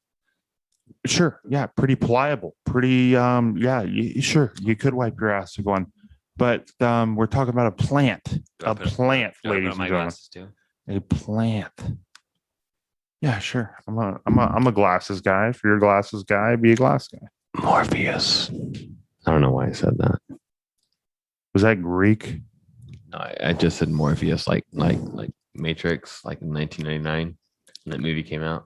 S1: Sure, yeah, pretty pliable, pretty sure, you could wipe your ass with one, but we're talking about a plant,
S2: Do I put do I put
S1: ladies
S2: on
S1: and
S2: my
S1: gentlemen,
S2: glasses too?
S1: a plant. Yeah, sure. I'm a glasses guy. If you're a glasses guy, be a glass guy.
S2: Morpheus. I don't know why I said that.
S1: Was that Greek?
S2: No, I just said Morpheus, like Matrix, like in 1999 when that movie came out.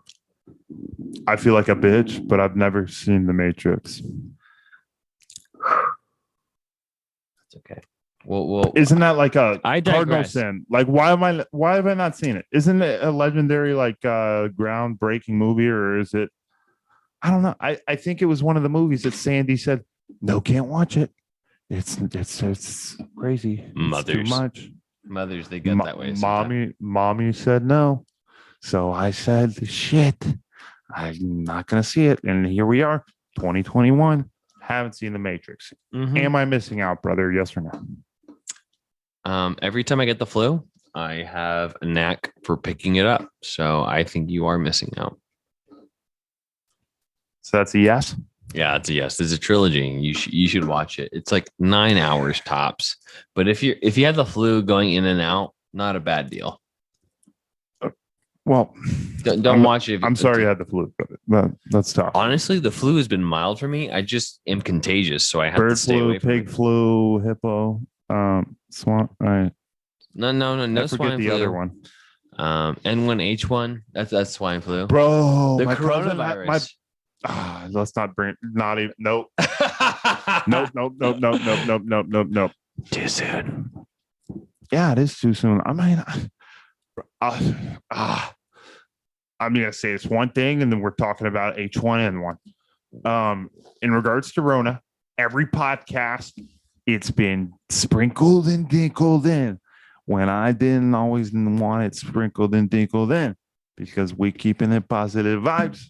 S1: I feel like a bitch, but I've never seen The Matrix.
S2: That's okay. Well,
S1: Isn't that like a
S2: I
S1: cardinal
S2: digress.
S1: sin? Like, why have I not seen it? Isn't it a legendary, like, groundbreaking movie, or is it? I don't know. I think it was one of the movies that Sandy said, no, can't watch it. It's crazy. It's
S2: Mothers.
S1: too much.
S2: mothers, they get that way. sometimes.
S1: Mommy said no. So I said, shit, I'm not going to see it. And here we are, 2021. Haven't seen The Matrix.
S2: Mhm.
S1: Am I missing out, brother? Yes or no?
S2: Every time I get the flu, I have a knack for picking it up. So I think you are missing out.
S1: So that's a yes.
S7: Yeah, it's a yes. There's a trilogy. You should watch it. It's like 9 hours tops. But if you have the flu going in and out, not a bad deal.
S1: Well,
S7: Don't watch it.
S1: I'm sorry I had the flu, but that's tough.
S7: Honestly, the flu has been mild for me. I just am contagious, so I have to
S1: Bird
S7: stay
S1: flu,
S7: away from
S1: pig
S7: it.
S1: flu, hippo, swan. I
S7: No
S1: forget
S7: swine
S1: the
S7: flu.
S1: other one.
S7: N1H1. That's swine flu.
S1: Bro,
S7: The
S1: my cousin
S7: coronavirus.
S1: let's not bring not even nope. Nope.
S7: Too soon.
S1: Yeah, it is too soon. I mean, I'm gonna say it's one thing, and then we're talking about H1N1. In regards to Rona, every podcast it's been sprinkled and dinkled in. When I didn't always want it sprinkled and dinkled in, because we keeping it positive vibes.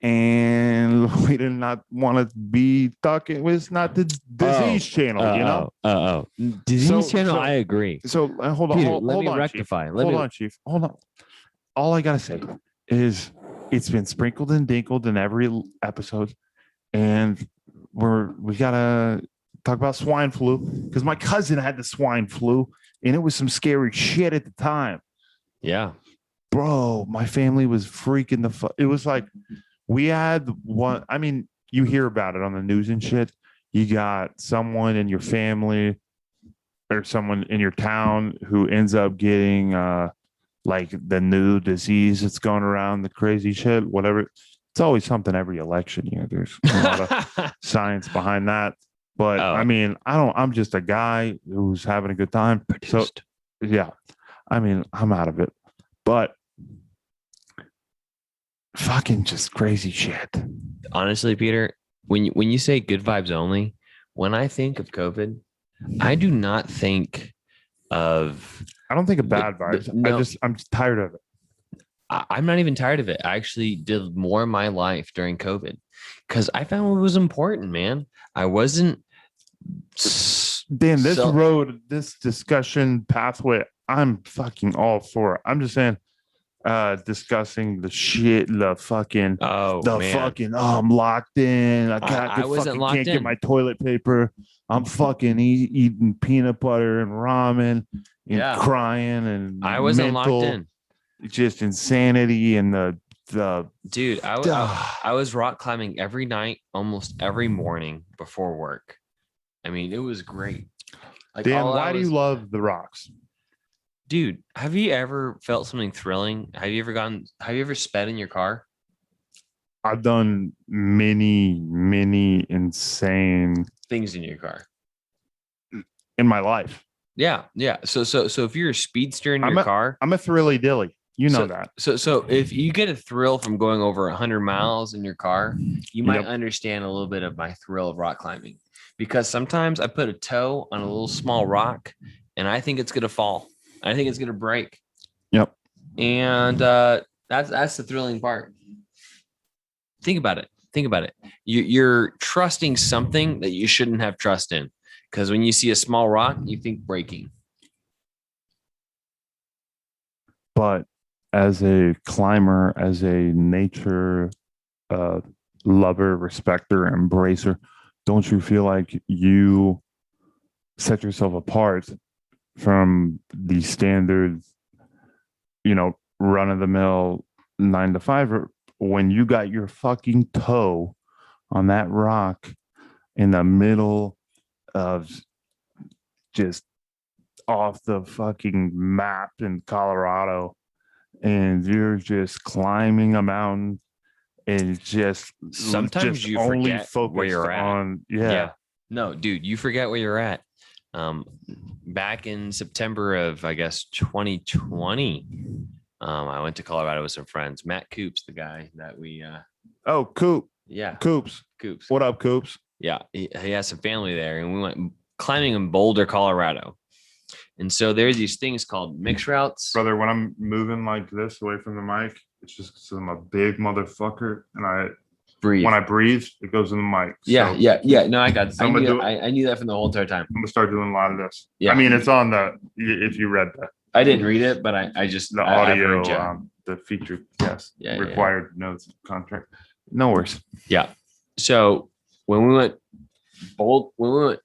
S1: And we did not want to be talking. It's not the disease channel, you know.
S7: Disease
S1: So-
S7: channel.
S1: so-
S7: I agree.
S1: So hold on,
S7: Peter,
S1: hold,
S7: let
S1: hold
S7: me
S1: on,
S7: rectify.
S1: Chief.
S7: Let
S1: Hold
S7: me-
S1: on, Chief. Hold on. All I gotta say is it's been sprinkled and dinkled in every episode, and we gotta talk about swine flu because my cousin had the swine flu, and it was some scary shit at the time.
S7: Yeah.
S1: Bro, my family was freaking it was like we had one. I mean, you hear about it on the news and shit. You got someone in your family or someone in your town who ends up getting like the new disease that's going around, the crazy shit, whatever. It's always something every election year. There's a lot of science behind that. But
S7: Oh.
S1: I mean, I'm just a guy who's having a good time. So yeah, I mean, I'm out of it. But fucking just crazy shit.
S7: Honestly, Peter, when you say good vibes only, when I think of COVID, I do not think of.
S1: I don't think of bad
S7: The-
S1: vibes.
S7: no.
S1: I'm just tired of it.
S7: I'm not even tired of it. I actually did more of my life during COVID because I found what was important, man. I wasn't.
S1: Dan, this
S7: So-
S1: road, this discussion pathway, I'm fucking all for it. I'm just saying, discussing the shit, the fucking,
S7: Oh man.
S1: fucking, I'm locked in.
S7: I wasn't
S1: fucking
S7: locked
S1: can't get
S7: in.
S1: my toilet paper. I'm fucking eating peanut butter and ramen and
S7: Yeah.
S1: crying and
S7: I wasn't
S1: mental,
S7: locked in,
S1: just insanity and the
S7: dude. I was rock climbing every night, almost every morning before work. I mean, it was great. Like,
S1: Dan,
S7: all I
S1: why do you
S7: was-
S1: love the rocks?
S7: Dude, have you ever felt something thrilling? Have you ever sped in your car?
S1: I've done many insane
S7: Things in your car.
S1: in my life.
S7: Yeah. So if you're a speedster in your car,
S1: I'm a thrilly dilly. You know
S7: so,
S1: that.
S7: So if you get a thrill from going over 100 miles in your car, you might
S1: Yep.
S7: understand a little bit of my thrill of rock climbing, because sometimes I put a toe on a little small rock and I think it's gonna fall. I think it's gonna break.
S1: Yep.
S7: And that's the thrilling part. Think about it. You're trusting something that you shouldn't have trust in, because when you see a small rock, you think breaking.
S1: But as a climber, as a nature lover, respecter, embracer, don't you feel like you set yourself apart from the standard, run of the mill 9 to 5 when you got your fucking toe on that rock in the middle of just off the fucking map in Colorado, and you're just climbing a mountain and just
S7: Sometimes you
S1: only
S7: forget
S1: focused
S7: where you're at.
S1: on
S7: No, dude, you forget where you're at. Back in September of, I guess, 2020, I went to Colorado with some friends. Matt Coops, the guy that we,
S1: Oh, Coops.
S7: Coops.
S1: What up, Coops?
S7: Yeah, he has some family there, and we went climbing in Boulder, Colorado. And so there are these things called mix routes.
S1: Brother, when I'm moving like this away from the mic, it's just because I'm a big motherfucker, and
S7: Breathe.
S1: when I breathe, it goes in the mic.
S7: Yeah. No, I got.
S1: I'm gonna do it.
S7: I knew that from the whole entire time.
S1: I'm gonna start doing a lot of this.
S7: Yeah.
S1: I mean, it's on if you read
S7: I didn't read it, but I just
S1: the
S7: I've
S1: audio,
S7: heard you.
S1: the featured guest
S7: Yeah.
S1: required notes contract. No worries.
S7: Yeah. So when we went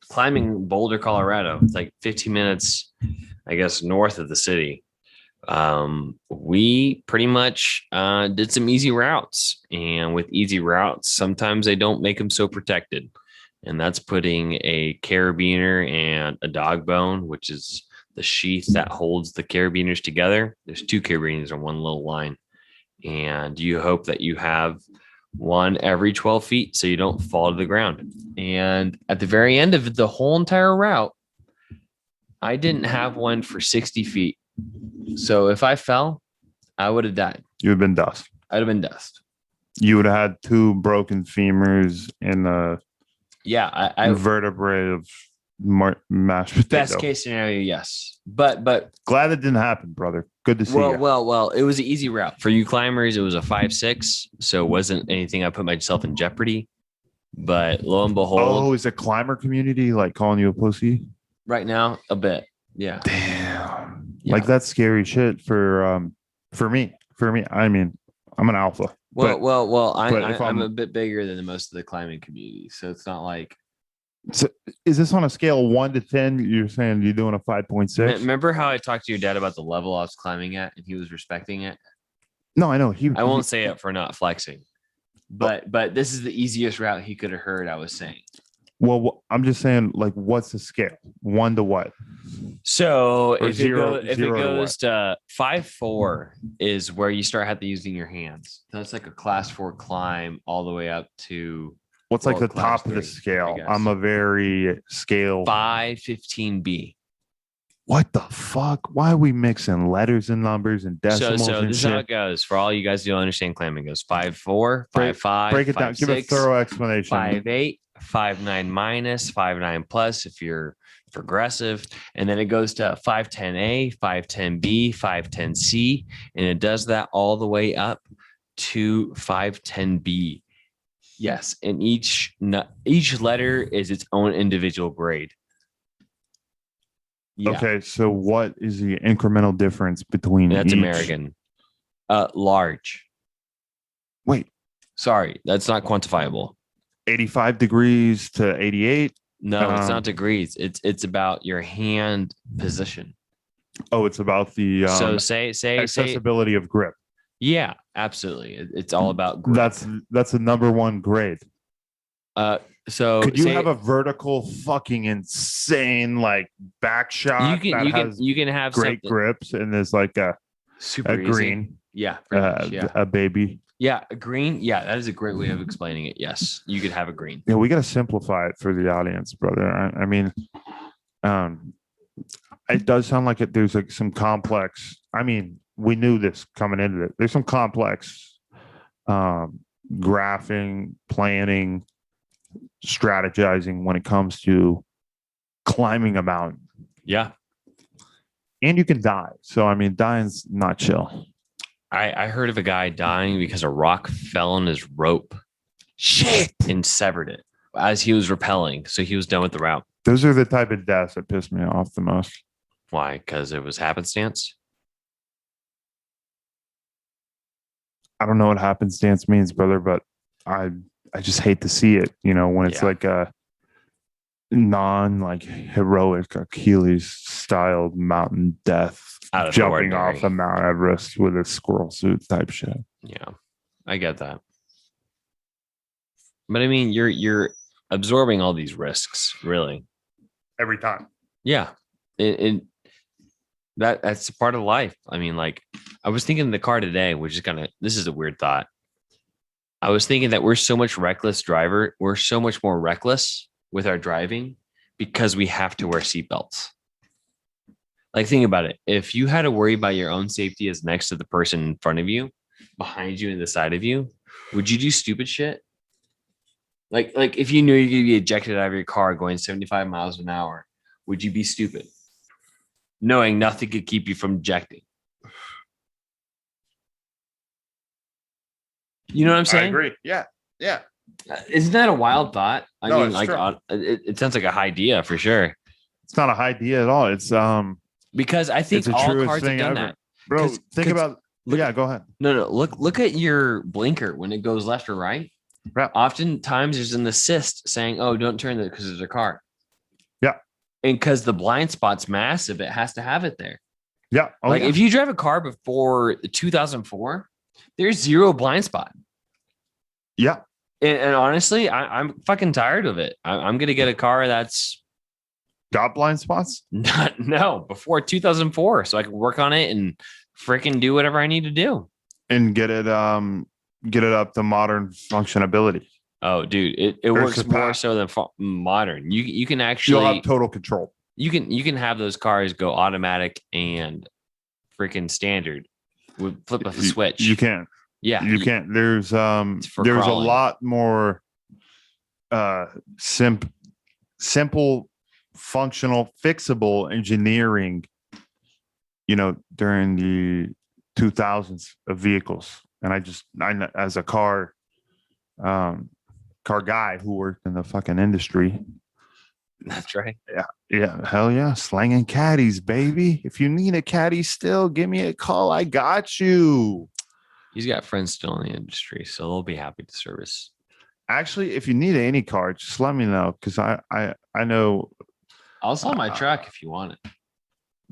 S7: climbing Boulder, Colorado, it's like 15 minutes, I guess, north of the city. We pretty much did some easy routes, and with easy routes, sometimes they don't make them so protected, and that's putting a carabiner and a dog bone, which is the sheath that holds the carabiners together. There's 2 carabiners on one little line, and you hope that you have one every 12 feet so you don't fall to the ground. And at the very end of the whole entire route, I didn't have one for 60 feet. So if I fell, I would have died.
S1: You would have been dust.
S7: I'd have been dust.
S1: You would have had 2 broken femurs and a
S7: I
S1: vertebrae of mashed potato.
S7: best case scenario, yes. But
S1: Glad it didn't happen, brother. Good to see you.
S7: well, it was an easy route. For you climbers, it was a 5-6, so it wasn't anything I put myself in jeopardy. But lo and behold,
S1: Oh, is a climber community like calling you a pussy?
S7: right now, a bit. Yeah.
S1: Damn.
S7: Yeah.
S1: Like that's scary shit for me. I mean, I'm an alpha.
S7: Well,
S1: but if
S7: I'm
S1: I'm-
S7: a bit bigger than most of the climbing community, so it's not like.
S1: So is this on a scale of 1 to 10? You're saying you're doing a 5.6?
S7: Remember how I talked to your dad about the level I was climbing at, and he was respecting it?
S1: No, I know.
S7: I won't say it for not flexing, but this is the easiest route he could have heard I was saying.
S1: Well, I'm just saying, like, what's the scale? 1 to what?
S7: So
S1: Or
S7: if
S1: zero-
S7: it
S1: zero to
S7: goes to 5-4 is where you start having using your hands. That's like a class 4 climb all the way up to
S1: What's like
S7: Well,
S1: the top of the
S7: class 3,
S1: scale?
S7: I guess.
S1: I'm a very scale.
S7: 515B.
S1: What the fuck? Why are we mixing letters and numbers and decimals
S7: So
S1: and
S7: this is how
S1: shit?
S7: it goes. For all you guys who don't understand climbing, it goes 5-4, 5-5,
S1: Break it down. Give a
S7: 5-6,
S1: thorough explanation.
S7: 5-8, 5-9 minus, 5-9 plus if you're progressive. And then it goes to 5-10A, 5-10B, 5-10C. And it does that all the way up to 5-10B. Yes. And each letter is its own individual grade. Yeah,
S1: Okay, so what is the incremental difference between
S7: that's
S1: each?
S7: American. Large.
S1: Wait,
S7: Sorry, that's not quantifiable.
S1: 85 degrees to 88?
S7: No, it's not degrees. It's about your hand position.
S1: Oh, it's about the
S7: So say
S1: accessibility of grip.
S7: yeah, absolutely. It's all about grip.
S1: That's the number 1 grade.
S7: So
S1: Could you
S7: say-
S1: have a vertical fucking insane like back shot
S7: you
S1: that
S7: can
S1: has
S7: you can have
S1: great
S7: something
S1: grips and there's like
S7: super
S1: a
S7: easy.
S1: green
S7: Yeah, pretty much, yeah.
S1: a baby?
S7: Yeah, a green. Yeah, that is a great way of explaining it. Yes, you could have a green.
S1: Yeah, we got to simplify it for the audience, brother. I mean, it does sound like there's like some complex. I mean, we knew this coming into it. There's some complex graphing, planning, strategizing when it comes to climbing a mountain.
S7: Yeah,
S1: And you can die. So I mean, dying's not chill.
S7: I heard of a guy dying because a rock fell on his rope.
S1: Shit.
S7: And severed it as he was rappelling. So he was done with the route.
S1: Those are the type of deaths that piss me off the most.
S7: Why? Because it was happenstance.
S1: I don't know what happenstance means, brother, but I just hate to see it, when it's
S7: Yeah.
S1: like a non like heroic Achilles styled mountain death
S7: Out of the
S1: jumping
S7: ordinary.
S1: off of Mount Everest with a squirrel suit type shit.
S7: Yeah, I get that. But I mean, you're absorbing all these risks, really.
S1: Every time.
S7: Yeah, that's part of life. I mean, like I was thinking in the car today, which is this is a weird thought. I was thinking that we're so much we're so much more reckless with our driving because we have to wear seatbelts. Like, think about it. If you had to worry about your own safety as next to the person in front of you, behind you, and the side of you, would you do stupid shit? Like if you knew you're going to be ejected out of your car going 75 miles an hour, would you be stupid? Knowing nothing could keep you from ejecting. You know what I'm saying?
S1: I agree. Yeah. Yeah.
S7: Isn't that a wild thought? I
S1: No,
S7: mean,
S1: it's
S7: like
S1: true.
S7: it sounds like a high idea for sure.
S1: It's not a high idea at all. It's
S7: Because I think
S1: it's the
S7: all
S1: truest
S7: cars have
S1: thing
S7: done
S1: ever.
S7: that.
S1: Bro,
S7: 'Cause-
S1: think
S7: 'cause
S1: about
S7: look-
S1: yeah, go ahead.
S7: No. Look at your blinker when it goes left or right.
S1: Yeah.
S7: Oftentimes there's an assist saying, "Oh, don't turn that because there's a car."
S1: Yeah.
S7: And because the blind spot's massive, it has to have it there.
S1: Yeah. Oh,
S7: like
S1: yeah.
S7: if you drive a car before 2004, there's zero blind spot.
S1: Yeah.
S7: And honestly, I'm fucking tired of it. I'm gonna get a car that's
S1: Got blind spots?
S7: before 2004, so I can work on it and freaking do whatever I need to do.
S1: And get it up to modern functionability.
S7: Oh, dude, it
S1: There's
S7: works
S1: the
S7: more
S1: path.
S7: so than modern. You can
S1: You'll
S7: actually
S1: have total control.
S7: you can have those cars go automatic and freaking standard with flip of a switch.
S1: You can.
S7: Yeah,
S1: You can't. There's
S7: for
S1: there's
S7: crawling.
S1: a lot more simple, functional, fixable engineering, during the 2000s of vehicles. And I as a car guy who worked in the fucking industry.
S7: That's right.
S1: Yeah, hell yeah, slanging caddies, baby. If you need a caddy still, give me a call. I got you.
S7: He's got friends still in the industry, so they'll be happy to service.
S1: Actually, if you need any car, just let me know, because I know,
S7: I'll sell my truck if you want it.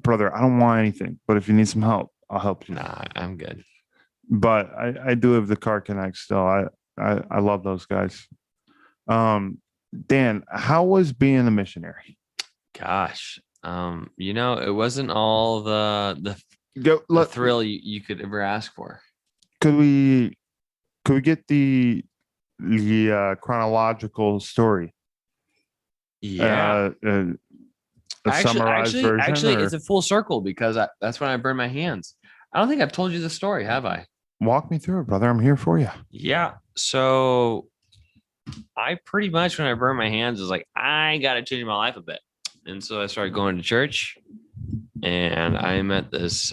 S1: brother, I don't want anything, but if you need some help, I'll help you.
S7: Nah, I'm good.
S1: But I do have the Car Connect still. I love those guys. Dan, how was being a missionary?
S7: Gosh, it wasn't all the thrill you could ever ask for.
S1: Could we get the chronological story?
S7: Yeah.
S1: A summarized version.
S7: Actually,
S1: or
S7: it's a full circle because that's when I burned my hands. I don't think I've told you the story, have I?
S1: walk me through it, brother. I'm here for you.
S7: Yeah. So I pretty much, when I burned my hands, was like, I got to change my life a bit. And so I started going to church, and I met this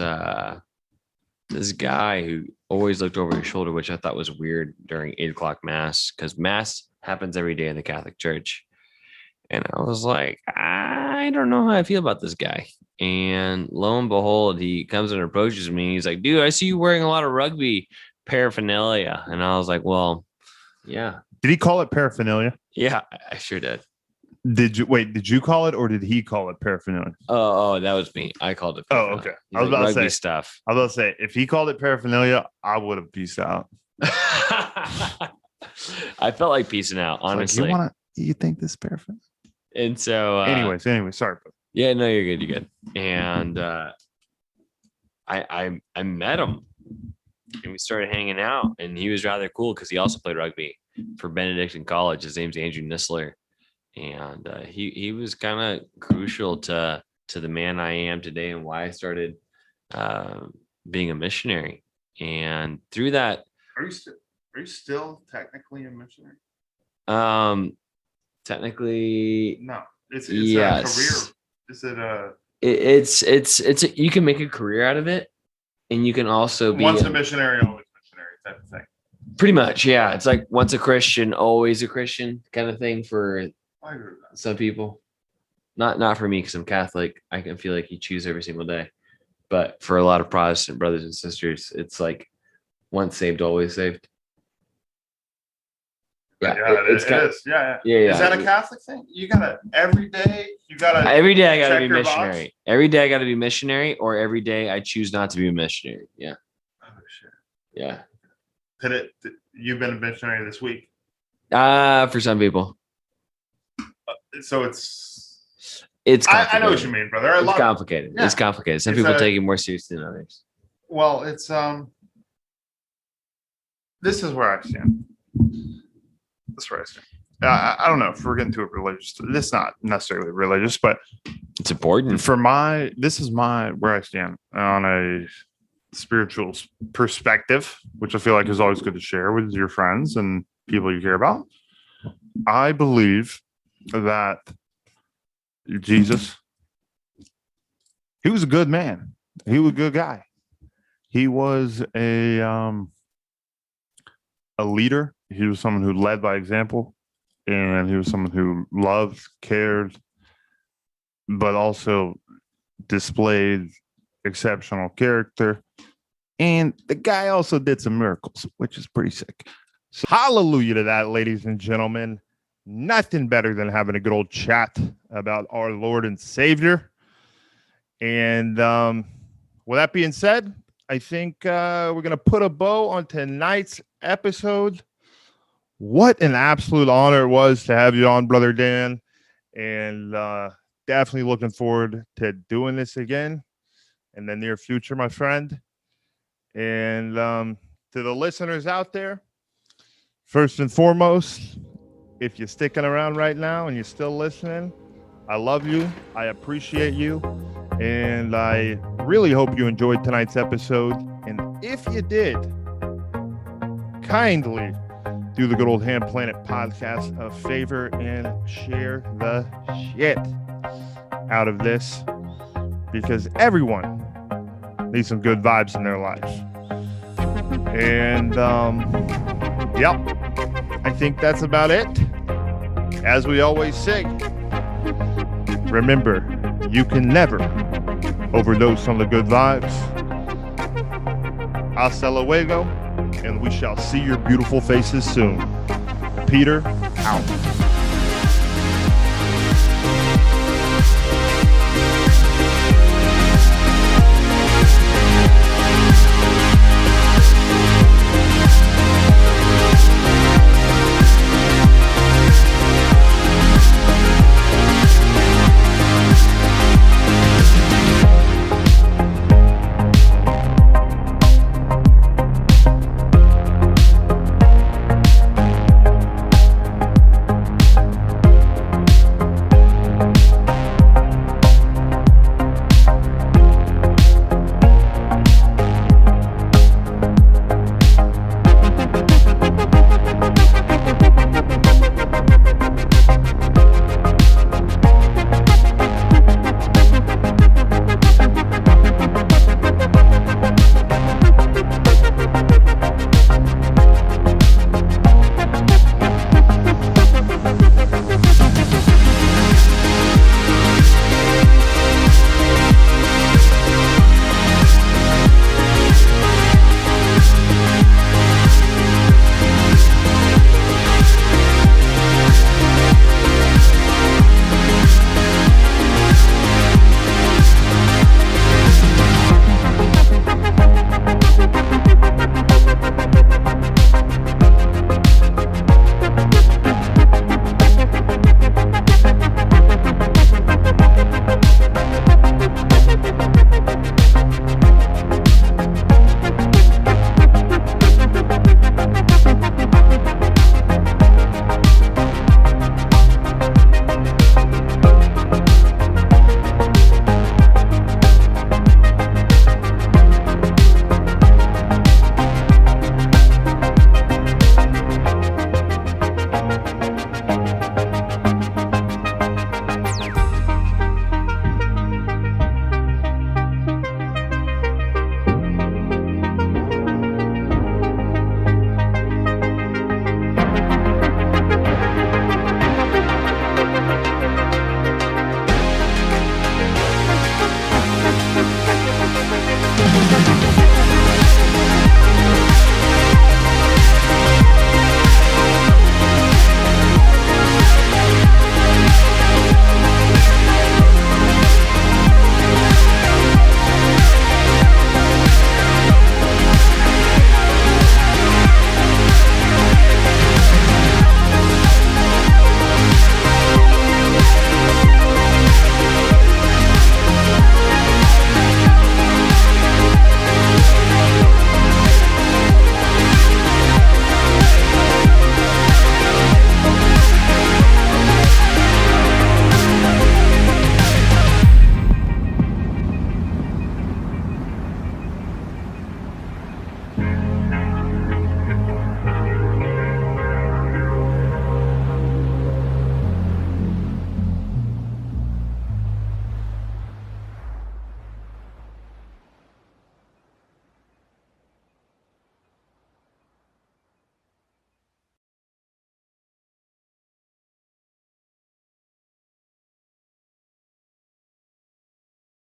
S7: this guy who always looked over his shoulder, which I thought was weird during 8 o'clock mass, because mass happens every day in the Catholic Church. And I was like, I don't know how I feel about this guy. And lo and behold, he comes and approaches me. He's like, dude, I see you wearing a lot of rugby paraphernalia. And I was like, well, yeah.
S1: Did he call it paraphernalia?
S7: Yeah, I sure did.
S1: Did you call it, or did he call it paraphernalia?
S7: Oh, that was me. I called it paraphernalia.
S1: Okay.
S7: He's
S1: I was
S7: like,
S1: about to
S7: rugby
S1: say
S7: stuff.
S1: I was about to say, if he called it paraphernalia, I would have peaced out.
S7: I felt like peacing out, honestly.
S1: Like, you think this is paraphernalia?
S7: And so
S1: Anyways, sorry.
S7: Yeah, no, you're good. You're good. And I met him, and we started hanging out, and he was rather cool because he also played rugby for Benedictine College. His name's Andrew Nistler, and he was kind of crucial to the man I am today and why I started being a missionary. And through that,
S1: Are you still technically a missionary?
S7: Technically,
S1: No. It's
S7: yes.
S1: a career. Is it a
S7: it's you can make a career out of it, and you can also be
S1: once a missionary, always missionary type of thing?
S7: pretty much, yeah. It's like once a Christian, always a Christian kind of thing for
S1: I agree with that.
S7: some people. Not for me, because I'm Catholic. I can feel like you choose every single day. But for a lot of Protestant brothers and sisters, it's like once saved, always saved.
S1: Yeah, it is. Yeah.
S7: Yeah.
S1: Is that a Catholic thing? You gotta every day.
S7: Every day I gotta
S1: check
S7: be
S1: your box?
S7: missionary. Every day I gotta be missionary, or every day I choose not to be a missionary. Yeah.
S1: Oh shit.
S7: Yeah.
S1: You've been a missionary this week,
S7: For some people,
S1: so it's.
S7: complicated.
S1: I know what you mean, brother.
S7: It's complicated.
S1: Yeah.
S7: It's complicated. Some
S1: It's
S7: people take it more seriously than others.
S1: Well, it's This is where I stand. I don't know if we're getting to it religious. This is not necessarily religious, but
S7: It's important.
S1: this is where I stand on a spiritual perspective, which I feel like is always good to share with your friends and people you care about. I believe that Jesus, he was a good man. He was a good guy. He was a leader. He was someone who led by example, and he was someone who loved, cared, but also displayed exceptional character. And the guy also did some miracles, which is pretty sick.
S3: So hallelujah to that, ladies and gentlemen. Nothing better than having a good old chat about our Lord and Savior. And with that being said, I think we're going to put a bow on tonight's episode. What an absolute honor it was to have you on, Brother Dan. And definitely looking forward to doing this again in the near future, my friend. And to the listeners out there, first and foremost, if you're sticking around right now and you're still listening, I love you. I appreciate you. And I really hope you enjoyed tonight's episode. And if you did, kindly do the good old HAMM Planet podcast a favor and share the shit out of this, because everyone needs some good vibes in their lives. And yep, I think that's about it. As we always say, remember, you can never overdose on the good vibes. Hasta luego, and we shall see your beautiful faces soon. Peter, out.